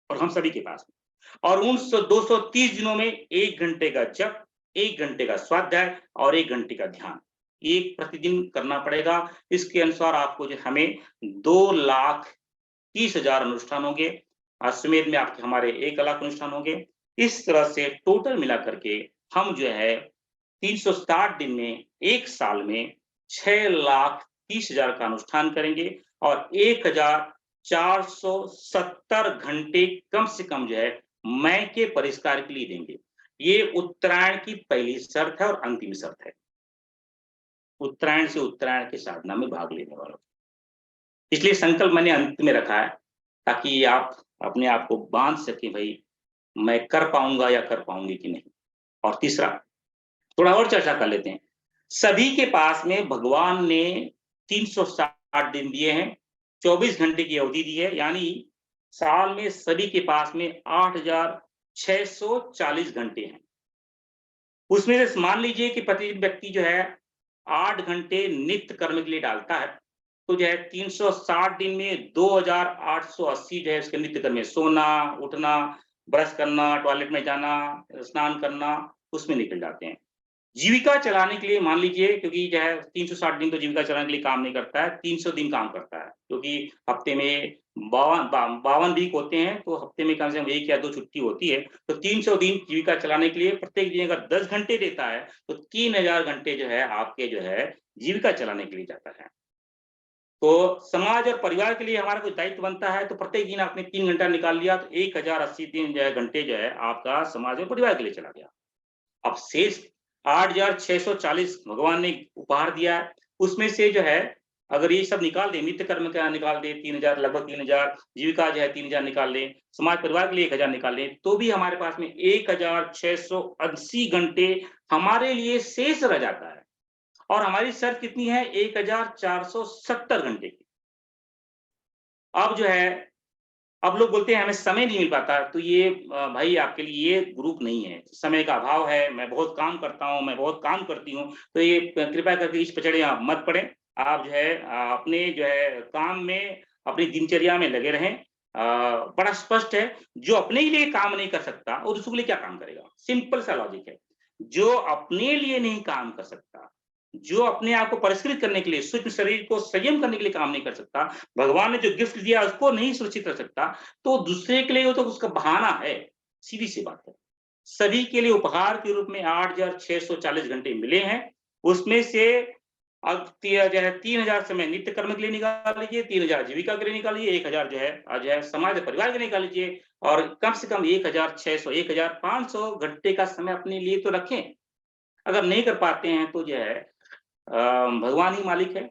और हम सभी के पास में। और उन 230 दिनों में 1 घंटे का जप, 1 घंटे का स्वाध्याय और 1 घंटे का ध्यान, एक प्रतिदिन करना पड़ेगा। इसके अनुसार आपको जो हमें 2,30,000 अनुष्ठान होंगे। अश्वमेध में आपके हमारे 1 लाख अनुष्ठान होंगे। इस तरह से टोटल मिला करके हम जो है 360 दिन में, 1 साल में 6,30,000 का अनुष्ठान करेंगे और 1,470 घंटे कम से कम जो है मैं के परिष्कार के लिए देंगे। ये उत्तरायण की पहली शर्त है और अंतिम शर्त है, उत्तरायण से उत्तरायण की साधना में भाग लेने वालों। इसलिए संकल्प मैंने अंत में रखा है, ताकि आप अपने आप को बांध सकें, भाई मैं कर पाऊंगा या कर पाऊंगी कि नहीं। और तीसरा, थोड़ा और चर्चा कर लेते हैं। सभी के पास में भगवान ने 360 दिन दिए हैं, 24 घंटे की अवधि दी है, यानी साल में सभी के पास में 8,640 घंटे हैं। उसमें से मान लीजिए कि प्रति व्यक्ति जो है 8 घंटे नित्य कर्म के लिए डालता है, तो जो है 360 दिन में 2,880 जो है उसके नित्य कर्म में, सोना, उठना, ब्रश करना, टॉयलेट में जाना, स्नान करना, उसमें निकल जाते हैं। जीविका चलाने के लिए मान लीजिए, क्योंकि जो है 360 दिन तो जीविका चलाने के लिए काम नहीं करता है, 300 दिन काम करता है, क्योंकि हफ्ते में 52 वीक होते हैं, तो हफ्ते में कम से कम 1 या 2 छुट्टी होती है। तो 300 दिन जीविका चलाने के लिए प्रत्येक दिन अगर 10 घंटे देता है, तो 3,000 घंटे जो है आपके जो है जीविका चलाने के लिए जाता है। तो समाज और परिवार के लिए हमारा कोई दायित्व बनता है, तो प्रत्येक दिन आपने 3 घंटा निकाल लिया, तो 1,080 दिन जो है घंटे जो है आपका समाज और परिवार के लिए चला गया। अब शेष 8,640 भगवान ने उपहार दिया है, उसमें से जो है अगर ये सब निकाल दें, नित्य कर्म का निकाल दें 3,000, लगभग 3,000, जीविका जो है 3,000 निकाल लें, समाज परिवार के लिए 1,000 निकाल लें, तो भी हमारे पास में 1,680 घंटे हमारे लिए शेष रह जाता है। और हमारी शर्त कितनी है? 1,470 घंटे की। अब जो है, अब लोग बोलते हैं हमें समय नहीं मिल पाता, तो ये भाई आपके लिए ये ग्रुप नहीं है। समय का अभाव है, मैं बहुत काम करता हूँ, मैं बहुत काम करती हूँ, तो ये कृपया करके इस पचड़े आप मत पड़ें। आप जो है अपने जो है काम में, अपनी दिनचर्या में लगे रहें। बड़ा स्पष्ट है, जो अपने ही लिए काम नहीं कर सकता और दूसरों के लिए क्या काम करेगा? सिंपल सा लॉजिक है। जो अपने लिए नहीं काम कर सकता, जो अपने आप को परिष्कृत करने के लिए, सूक्ष्म शरीर को संयम करने के लिए काम नहीं कर सकता, भगवान ने जो गिफ्ट दिया उसको नहीं सुरक्षित रख सकता, तो दूसरे के लिए वो तो उसका बहाना है, सीधी-सी बात है। सभी के लिए उपहार के रूप में 8640 घंटे मिले हैं, उसमें से अब तिया जो है 3000 समय नित्य कर्म के लिए निकाल लीजिए, 3000 जीविका के लिए निकाल लीजिए, 1000 जो है समाज और परिवार के लिए निकाल लीजिए और कम से कम 1600 1500 घंटे का समय अपने लिए तो रखें। अगर नहीं कर पाते हैं तो जो है भगवान ही मालिक है,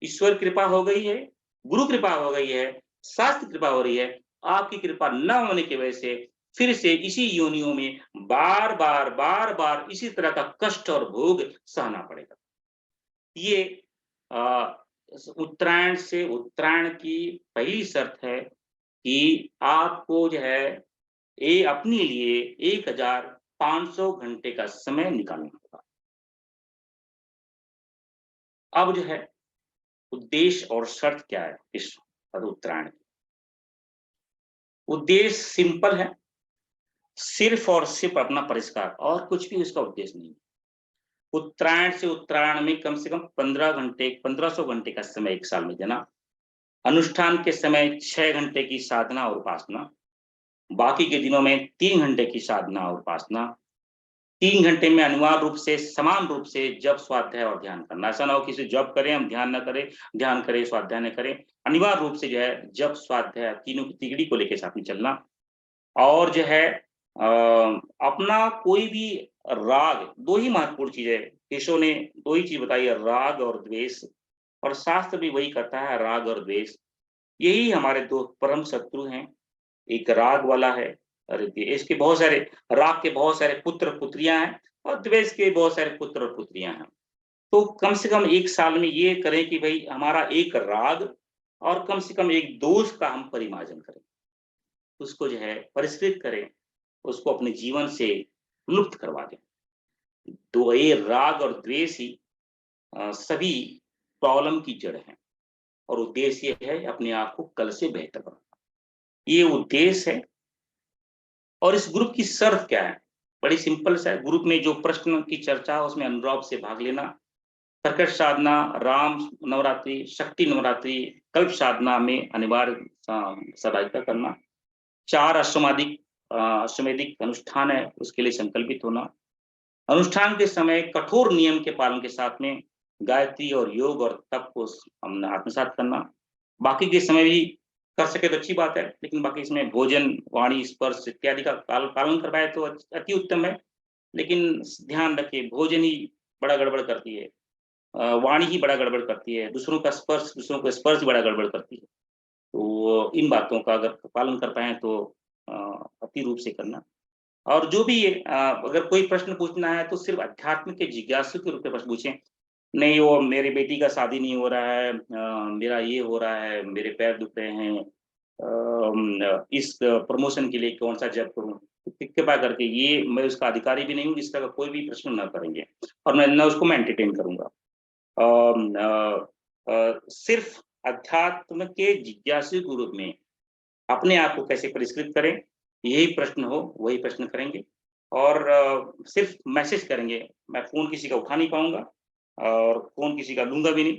ईश्वर कृपा हो गई है, गुरु कृपा हो गई है, शास्त्र कृपा हो रही है, आपकी कृपा न होने की वजह से फिर से इसी योनियों में बार-बार, बार-बार इसी तरह का कष्ट और भोग सहना पड़ेगा। ये उत्तरायण से उत्तरायण की पहली शर्त है कि आपको जो है अपने लिए 1500 घंटे का समय निकालना होगा। अब जो है उद्देश्य और शर्त क्या है इस उत्तरायण की? उद्देश्य सिंपल है, सिर्फ और सिर्फ अपना परिष्कार और कुछ भी उसका उद्देश्य नहीं है। उत्तरायण से उत्तरायण में कम से कम 15 घंटे 1500 घंटे का समय एक साल में देना, अनुष्ठान के समय 6 घंटे की साधना और उपासना, बाकी के दिनों में 3 घंटे की साधना और उपासना, 3 घंटे में अनिवार्य रूप से समान रूप से जप, स्वाध्याय और ध्यान करना। ऐसा ना हो किसी जप करें, हम ध्यान ना करें, ध्यान करें, स्वाध्याय न करें। अनिवार्य रूप से जो है जप, स्वाध्याय तीनों की तिगड़ी को लेके साथ में चलना और जो है अपना कोई भी राग, 2 ही महत्वपूर्ण चीज़ है। केशव ने 2 ही चीज़ बताई है, राग और द्वेष और शास्त्र भी वही कहता है, राग और द्वेष। यही हमारे 2 परम शत्रु हैं। एक राग वाला है और द्वेष के बहुत सारे, राग के बहुत सारे पुत्र-पुत्रियाँ हैं और द्वेष के बहुत सारे पुत्र और पुत्रियाँ हैं। तो कम से कम 1 साल में ये करें कि भई हमारा एक राग और कम से कम एक दोष का हम परिमार्जन करें। उसको जो है परिष्कृत करें, उसको अपने जीवन से लुप्त करवा दें। तो ये राग और द्वेष ही सभी प्रॉब्लम की जड़ है और उद्देश्य ये है अपने आप को कल से बेहतर बनाना। ये उद्देश्य है और इस ग्रुप की शर्त क्या है? बड़ी सिंपल सा है, ग्रुप में जो प्रश्न की चर्चा है उसमें अनुराग से भाग लेना, प्रकट साधना, राम नवरात्रि, शक्ति नवरात्रि, कल्प साधना में अनिवार्य सहभागिता करना, 4 अश्वमेधिक अनुष्ठान है, उसके लिए संकल्पित होना। अनुष्ठान के समय कठोर नियम के पालन के साथ में गायत्री और योग और तप को हमने आत्मसात करना। बाकी के समय भी कर सके तो अच्छी बात है, लेकिन बाकी इसमें भोजन, वाणी, स्पर्श इत्यादि का पालन कर पाए तो अति उत्तम है। लेकिन ध्यान रखिए, भोजन ही बड़ा गड़बड़ करती है, वाणी ही बड़ा गड़बड़ करती है, दूसरों का स्पर्श, दूसरों को स्पर्श बड़ा गड़बड़ करती है। तो इन बातों का अगर पालन कर पाएँ तो अति रूप से करना। और जो भी अगर कोई प्रश्न पूछना है तो सिर्फ अध्यात्म के जिज्ञासु के रूप में प्रश्न पूछें। नहीं वो मेरी बेटी का शादी नहीं हो रहा है, मेरा ये हो रहा है, मेरे पैर दुख रहे हैं, इस प्रमोशन के लिए कौन-सा जॉब करूँ? कृपया करके ये मैं उसका अधिकारी भी नहीं हूँ, इस तरह का कोई भी प्रश्न ना करेंगे और मैं ना उसको मैं एंटरटेन करूँगा। सिर्फ अध्यात्म के जिज्ञासु के रूप में अपने आप को कैसे परिष्कृत करें, यही प्रश्न हो, वही प्रश्न करेंगे और सिर्फ़ मैसेज करेंगे। मैं फ़ोन किसी का उठा नहीं पाऊँगा और फ़ोन किसी का लूँगा भी नहीं।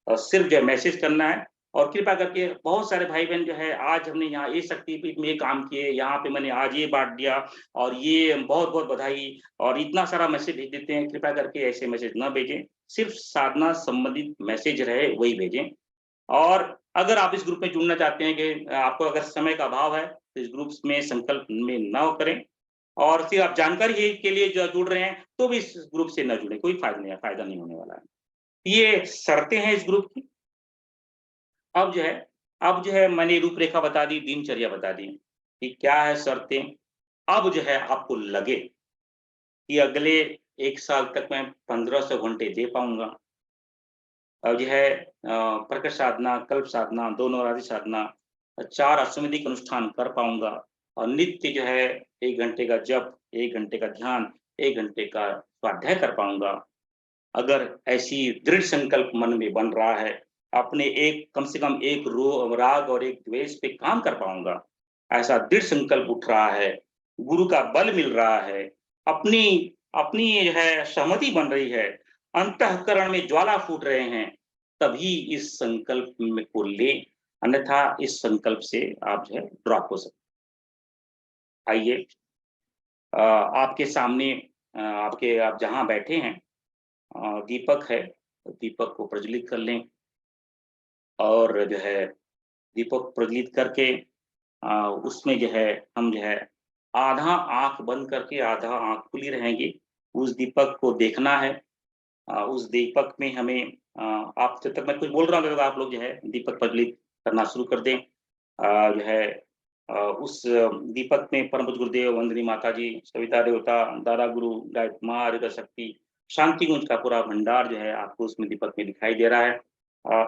सिर्फ़ जो है मैसेज करना है और कृपया करके बहुत सारे भाई-बहन जो है आज हमने यहाँ ये शक्तिपीठ में ये काम किए, यहाँ पे मैंने आज ये बाँट दिया और ये बहुत-बहुत बधाई और इतना सारा मैसेज भेज देते हैं, कृपया करके ऐसे मैसेज ना भेजें। सिर्फ़ साधना संबंधित मैसेज रहे, वही भेजें। और अगर आप इस ग्रुप में जुड़ना चाहते हैं कि आपको अगर समय का अभाव है, तो इस ग्रुप्स में संकल्प में ना करें और फिर आप जानकारी के लिए जो जुड़ रहे हैं, तो भी इस ग्रुप से ना जुड़ें, कोई फ़ायदा नहीं होने वाला है। ये शर्तें हैं इस ग्रुप की। अब जो है मैंने रूपरेखा बता दी, दिनचर्या बता दी कि क्या है शर्तें। अब जो है आपको लगे कि अगले 1 साल तक मैं 1500 घंटे दे पाऊँगा। और जो है प्रकट साधना, कल्प साधना, 2 नवरात्रि साधना, 4 अश्वमेधिक अनुष्ठान कर पाऊँगा और नित्य जो है 1 घंटे का जप, 1 घंटे का ध्यान, 1 घंटे का स्वाध्याय कर पाऊँगा। अगर ऐसी दृढ़ संकल्प मन में बन रहा है, अपने एक कम से कम एक राग और एक द्वेष पे काम कर पाऊँगा, ऐसा दृढ़ संकल्प उठ रहा है, गुरु का बल मिल रहा है, अपनी अपनी जो है सहमति बन रही है, अंतःकरण में ज्वाला फूट रहे हैं, तभी इस संकल्प में को लें, अन्यथा इस संकल्प से आप जो है ड्रॉप हो सकते हैं। आइए आपके सामने आपके आप जहाँ बैठे हैं दीपक है, तो दीपक को प्रज्वलित कर लें और जो है दीपक प्रज्वलित करके उसमें जो है हम जो है आधा आँख बंद करके आधा आँख खुली रहेंगी। उस दीपक को देखना है। उस दीपक में हमें आप जब तक मैं कुछ बोल रहा हूँ, तो आप लोग जो है दीपक प्रज्वलित करना शुरू कर दें। जो है उस दीपक में परम पूज्य गुरुदेव, वंदनीय माताजी, सविता देवता, दादा गुरु, गायत्री माँ, हरिद्र शक्ति, शांति कुंज का पूरा भंडार जो है आपको उसमें दीपक में दिखाई दे रहा है।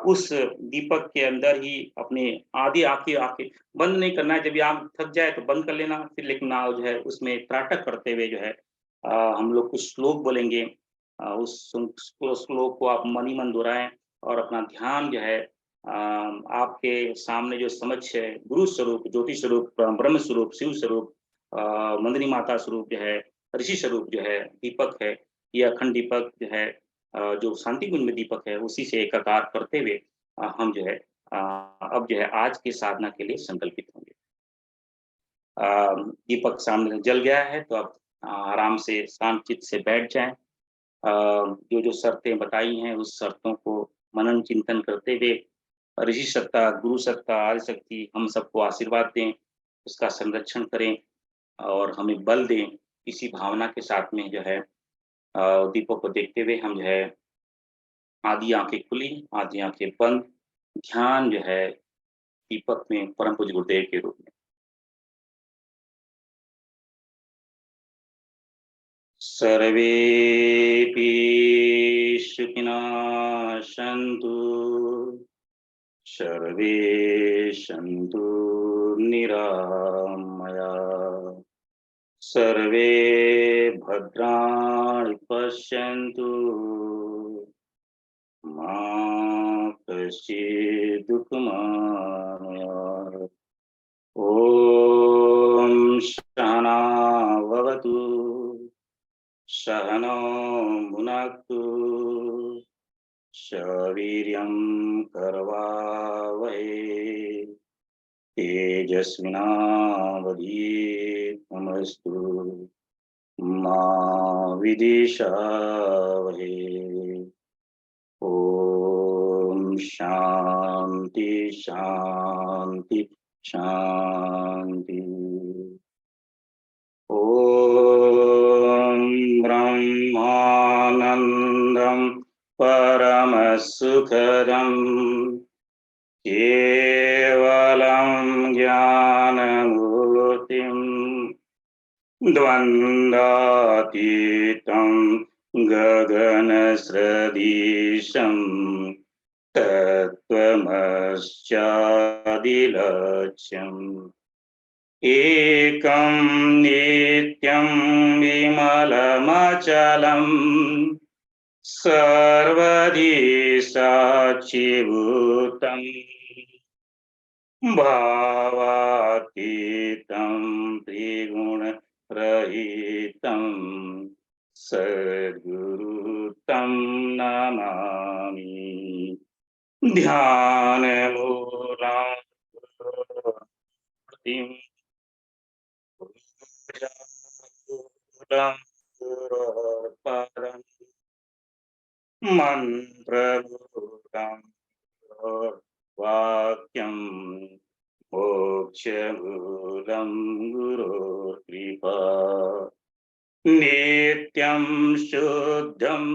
उस दीपक के अंदर ही अपने आधी आँखें आँखें बंद नहीं करना है, जब ये आँख थक जाए तो बंद कर लेना, फिर लेकिन जो है उसमें त्राटक करते हुए जो है हम लोग कुछ श्लोक बोलेंगे। उस श्लोक को आप मन ही मन दोहराएँ और अपना ध्यान जो है आपके सामने जो समक्ष है, गुरु स्वरूप, ज्योति स्वरूप, ब्रह्म स्वरूप, शिव स्वरूप, मंदिनी माता स्वरूप जो है, ऋषि स्वरूप जो है, दीपक है, ये अखंड दीपक जो है जो शांति कुंज में दीपक है, उसी से एकाकार करते हुए हम जो है अब जो है आज की साधना के लिए संकल्पित होंगे। दीपक सामने जल गया है, तो आप आराम से शांत चित्त से बैठ जाएँ। जो शर्तें बताई हैं, उस शर्तों को मनन चिंतन करते हुए ऋषि सत्ता, गुरु सत्ता, आदि शक्ति हम सबको आशीर्वाद दें, उसका संरक्षण करें और हमें बल दें। इसी भावना के साथ में जो है दीपक को देखते हुए हम जो है आधी आँखें खुली, आधी आँखें बंद, ध्यान जो है दीपक में परम पूज्य गुरुदेव के रूप में। सर्वेऽपि सुखिनः सन्तु, सर्वे सन्तु निरामयाः, सर्वे भद्राणि पश्यन्तु, मा कश्चित् दुःखमाप्नुयात्। ॐ सहना भवतु, सहनौ भुनक्तु, सवीर्यं करवावहै, तेजस्विनावधीतमस्तु मा विद्विषावहै। ॐ शान्ति, शान्ति, शान्तिः। ॐ ब्रह्मानन्दं परमसुखदं केवलं ज्ञानमूर्तिं द्वन्द्वातीतं गगनसदृशं तत्त्वमस्यादिलक्ष्यम् एकं नित्यं विमलमचलं सर्वधि साक्षिभूतम् भावातीतं त्रिगुणरहितं सद्गुरु तं नमामि। ध्यानमूलां गुरुपदं मन्त्रबोधं वाक्यं मोक्षमूलं गुरोर्कृपा नित्यं शुद्धं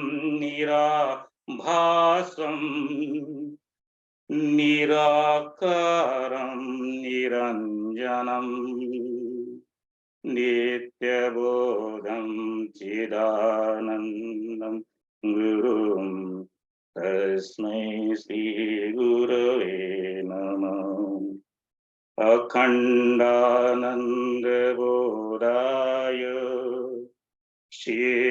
निराभासं निराकारं निरञ्जनम् नित्यबोधं चिदानन्दं गुरुं तस्मै श्रीगुरवे नमः। अखण्डानन्दबोधाय शेषसन्तापहारिणे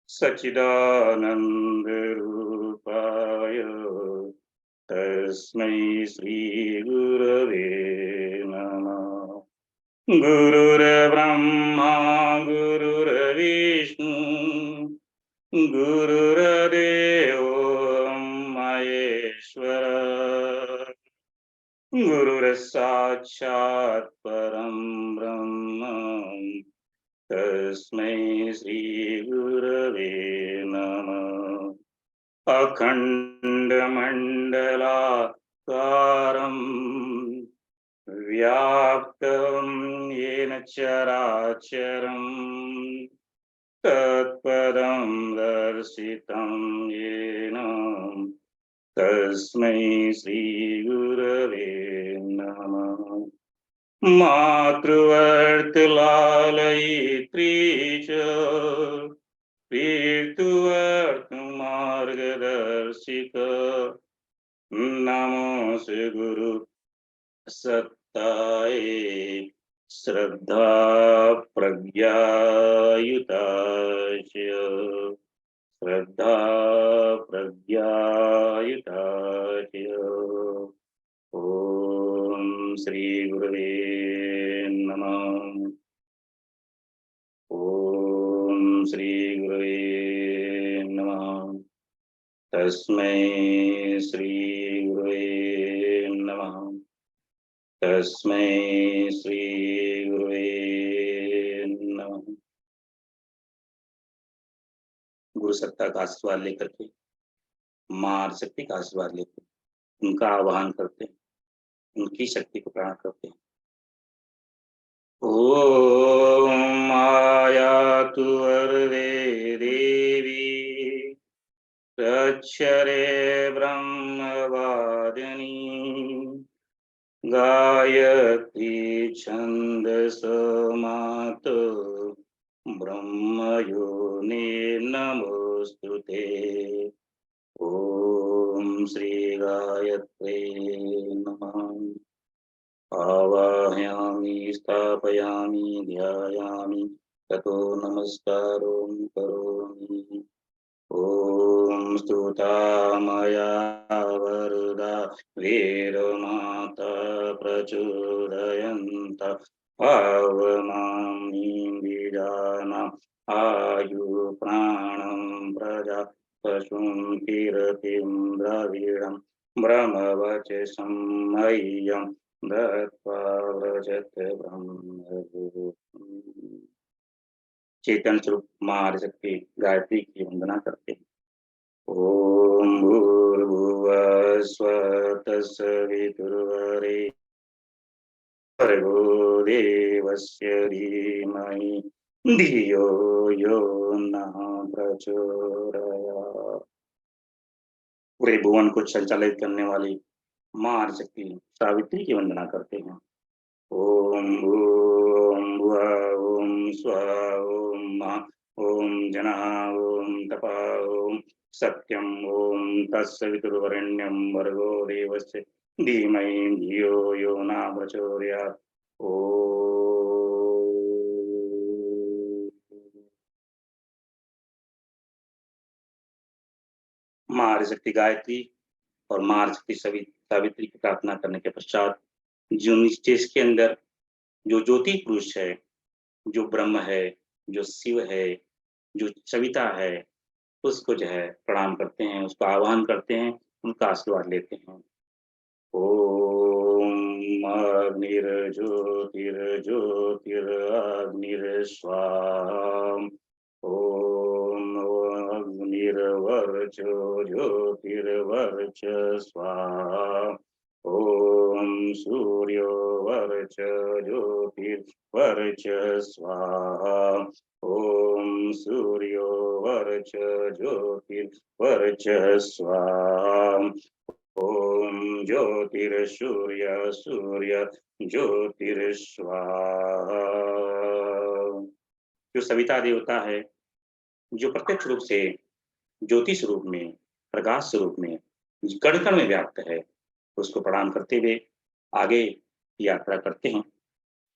सच्चिदानन्दरूपाय तस्मै श्रीगुरवे नमः। गुरुर्ब्रह्मा गुरुर्विष्णु गुरुर्देवो महेश्वर गुरुर्साक्षात् परं ब्रह्म तस्मै श्री गुरवे नमः। अखण्डमण्डलाकारं व्याप्तं येन चराचरं तत्पदं दर्शितं येन तस्मै श्रीगुरवे नमः। मातृवर्तलालयित्री च पीतुवर्तमार्गदर्शिका नमोऽस्तु गुरु सत्ताय श्रद्धा प्रज्ञायुताय श्रद्धा प्रज्ञायुताय। ओम श्री गुरुवे नमः। ओम श्री गुरुवे नमः। तस्मै श्री गुरुवे नमः। तस्मै श्री गुरुवे नमः। गुरु सत्ता का आशीर्वाद लेकर के, मां शक्ति का आशीर्वाद लेकर उनका आह्वान करते हैं, उनकी शक्ति को प्रणाम करते हैं। ओम आयातु वरदे देवी अक्षरे ब्रह्मवादिनी गायत्री छंदसो मातु ब्रह्मयोनि नमोस्तुते। ओम श्री गायत्रे नमः। आवाहयामि स्थापयामि ध्यायामि ततो नमस्कारो करोमि। ओम स्तुता मया वरदा वीरमाता प्रचोदयन्ता पावमामि बीजानां आयु प्राणं प्रजा पशुं कीर्तिं द्रविडं ब्रह्मवचसं मह्यं दत्त्वा व्रजत ब्रह्मभूतम्। चेतन स्वरूप मां आदिशक्ति गायत्री की वंदना करते हैं। ओम भूर्भुवः स्वः तत्सवितुर्वरेण्यं भर्गो देवस्य धीमहि धियो यो नः प्रचोदयात्। पूरे भुवन को संचालित करने वाली मां आदिशक्ति सावित्री की वंदना करते हैं। ओम भूम भुवः ओम स्वः ओम मः ओम जनः ओम तपः ओम सत्यम ओम तत्सवितुर्वरेण्यं भर्गो देवस्य धीमहि धियो यो न प्रचोदयात्। मां आदिशक्ति गायत्री और मां आदिशक्ति सावित्री की प्रार्थना करने के पश्चात जो निश्चेष के अंदर जो ज्योति पुरुष है, जो ब्रह्म है, जो शिव है, जो सविता है, उसको जो है प्रणाम करते हैं, उसको आह्वान करते हैं, उनका आशीर्वाद लेते हैं। ओम अग्निर्ज्योतिर्ज्योतिरग्निर्स्वाहा। ओम अग्निर्वर्चो ज्योतिर्वर्च स्वाहा। ओम सूर्यो वर्च ज्योतिर्वर्च स्वाहा। ओम सूर्यो वर्च ज्योतिर्वर्च स्वाहा। ओम ज्योतिर्सूर्य सूर्य ज्योतिर्स्वाहा। जो सविता देवता है, जो प्रत्यक्ष रूप से ज्योति स्वरूप में, प्रकाश स्वरूप में, कण कण में व्याप्त है, उसको प्रणाम करते हुए आगे यात्रा करते हैं।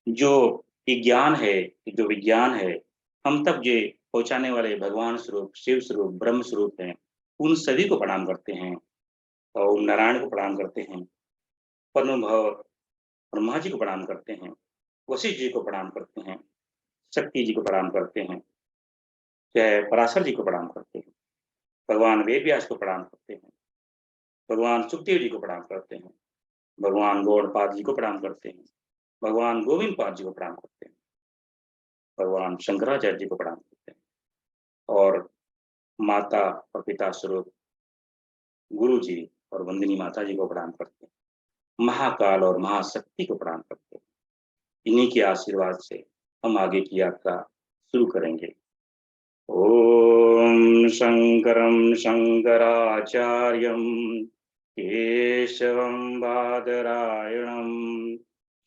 जो ज्ञान है, जो विज्ञान है, हम तक जो पहुंचाने वाले भगवान स्वरूप, शिव स्वरूप, ब्रह्म स्वरूप हैं, उन सभी को प्रणाम करते हैं। ओम नारायण को प्रणाम करते हैं, परम भव ब्रह्मा जी को प्रणाम करते हैं। वशिष्ठ जी को प्रणाम करते हैं, शक्ति जी को प्रणाम करते हैं, चाहे पराशर जी को प्रणाम करते हैं, भगवान वेद व्यास को प्रणाम करते हैं, भगवान सुखदेव जी को प्रणाम करते हैं, भगवान गौड़पाद जी को प्रणाम करते हैं, भगवान गोविंद पाद जी को प्रणाम करते हैं, भगवान शंकराचार्य जी को प्रणाम करते हैं और माता और पिता स्वरूप गुरु जी और वंदिनी माता जी को प्रणाम करते हैं। महाकाल और महाशक्ति को प्रणाम करते हैं। इन्हीं के आशीर्वाद से हम आगे की यात्रा शुरू करेंगे। ओम शंकरं शंकराचार्यं केशवं बादरायणं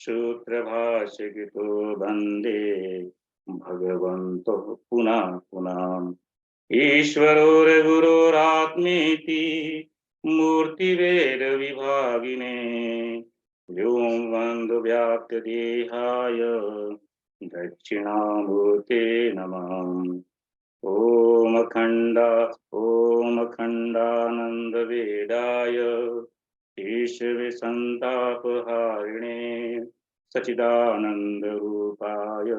सूत्रभाष्यकृतो वन्दे भगवन्तो पुनः पुनः। ईश्वरोर्गुरुरात्मेति मूर्तिभेदविभागिने व्योमवन्द्व्याप्तदेहाय दक्षिणामूर्ते नमः। ॐ अखण्डानन्दवेदाय ईश्वरसन्तापहारिणे सच्चिदानन्दरूपाय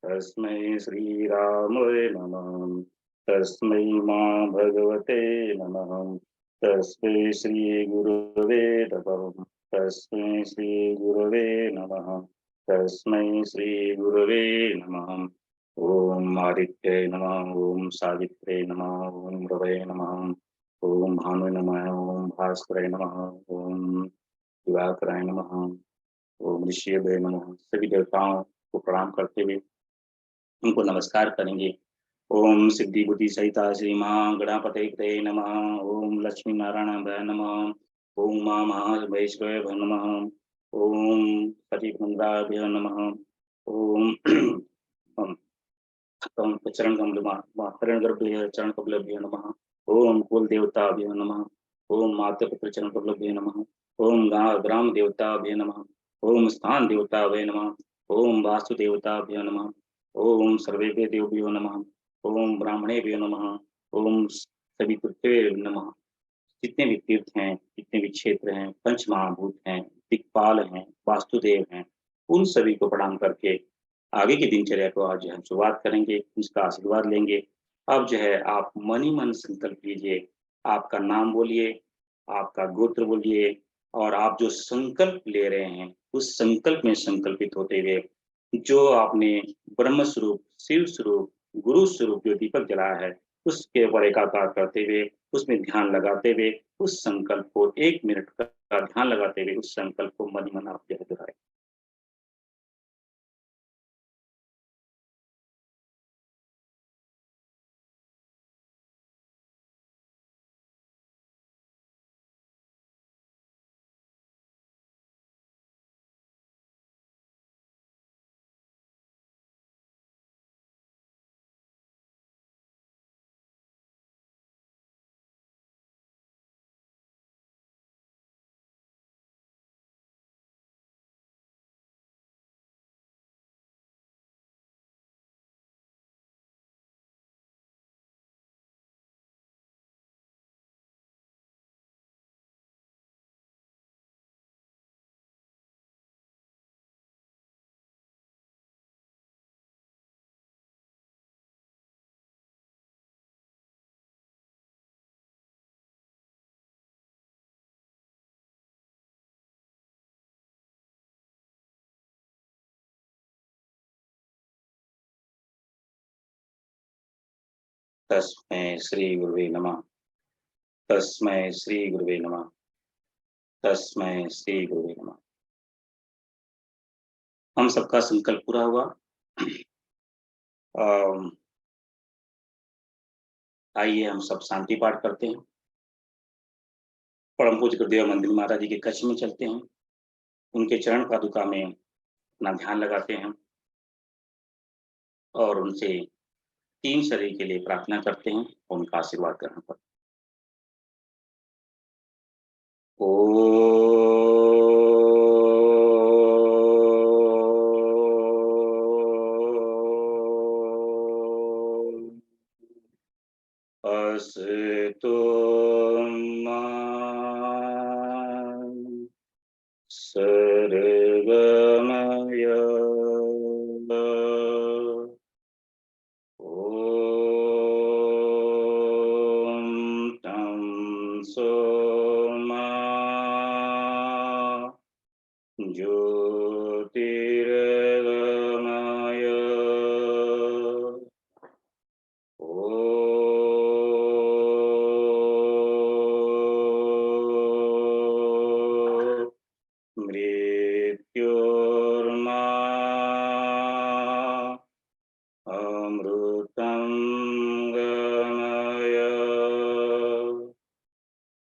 तस्मै श्रीरामाय नमः। तस्मै मा भगवते नमः। तस्मै श्रीगुरवे नमः। तस्मै श्रीगुरवे नमः। तस्मै श्रीगुरवे नमः। ओम आदित्याय नमः। ओम सावित्र्यै नमः। ओम रवये नमः। ओम भानुवे नमः। ओम भास्कराय नमः। ओम दिवाकराय नमः। ओम ऋषिभ्यो नमः। सभी देवताओं को प्रणाम करते हुए उनको नमस्कार करेंगे। ओम सिद्धि बुद्धि सहिता श्री महागणापतये नमः। ओम लक्ष्मी नारायणाय नमः। ओम मां महाभैरवाय नमः। ओम सचिवृंदाभ्यो नमः। ओम चरण कमल चरण कमलभ्यो नमः। ओम कुल देवताभ्यो नमः। ओम माता पितृ चरण कमलभ्यो नमः। ओम ग्राम देवताभ्यो नमः। ओम स्थान देवताभ्यो नमः। ओम वास्तु देवताभ्यो नमः। ओम सर्वेभ्यो देवभ्यो नमः। ओम ब्राह्मणेभ्यो नमः। ओम सभी पृथ्वी नमः। जितने भी तीर्थ हैं, जितने भी क्षेत्र हैं, पंच महाभूत हैं, दिक्पाल हैं, वास्तुदेव हैं, उन सभी को प्रणाम करके आगे की दिनचर्या को आज हम शुरुआत करेंगे, उसका आशीर्वाद लेंगे। अब जो है आप मन ही मन संकल्प लीजिए, आपका नाम बोलिए, आपका गोत्र बोलिए और आप जो संकल्प ले रहे हैं, उस संकल्प में संकल्पित होते हुए जो आपने ब्रह्म स्वरूप, शिव स्वरूप, गुरु स्वरूप जो दीपक जलाया है, उसके ऊपर एकाकार करते हुए, उसमें ध्यान लगाते हुए, उस संकल्प को 1 मिनट का ध्यान लगाते हुए उस संकल्प को मन ही मन आप जो है दोहराएं। तस्मै श्री गुरुवे नमः। तस्मै श्री गुरुवे नमः। तस्मै श्री गुरुवे नमः। हम सबका संकल्प पूरा हुआ। अम, आइए हम सब शांति पाठ करते हैं। परम पूज्य गुरुदेव मंदिर महाराज जी के कक्ष में चलते हैं, उनके चरण पादुका में अपना ध्यान लगाते हैं और उनसे 3 शरीर के लिए प्रार्थना करते हैं और उनका आशीर्वाद ग्रहण करते हैं। अस्तु मा सर्वमय ज्योतिर्गमय ॐ मृत्योर्मा अमृतं गमय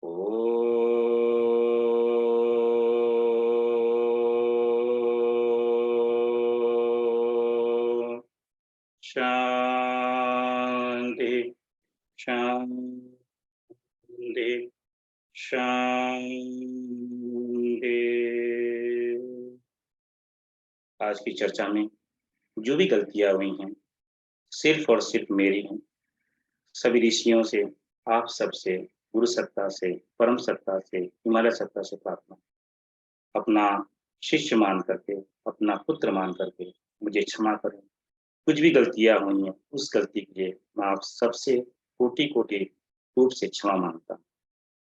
ॐ शांति शांति शांति। आज की चर्चा में जो भी गलतियां हुई हैं सिर्फ और सिर्फ मेरी हैं। सभी ऋषियों से, आप सबसे, गुरु सत्ता से, परम सत्ता से, हिमालय सत्ता से प्रार्थना, अपना शिष्य मान करके, अपना पुत्र मान करके मुझे क्षमा करें। कुछ भी गलतियां हुई हैं उस गलती के लिए मैं आप सबसे कोटि कोटि रूप से क्षमा मांगता हूँ।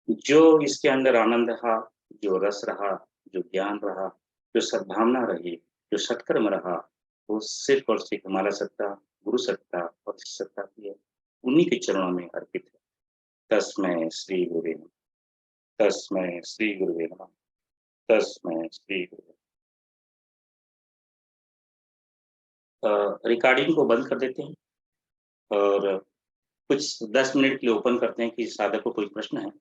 जो इसके अंदर आनंद रहा, जो रस रहा, जो ज्ञान रहा, जो सद्भावना रही, जो सत्कर्म रहा, वो सिर्फ और सिर्फ हमारा सत्ता, गुरु सत्ता और सत्ता की है। उन्हीं के चरणों में अर्पित है। तस्मै श्री गुरुवे नमः। तस्मै श्री गुरुवे नमः। तस्मै श्री गुरुवे रिकॉर्डिंग को बंद कर देते हैं और कुछ 10 मिनट के लिए ओपन करते हैं कि साधक को कोई प्रश्न है।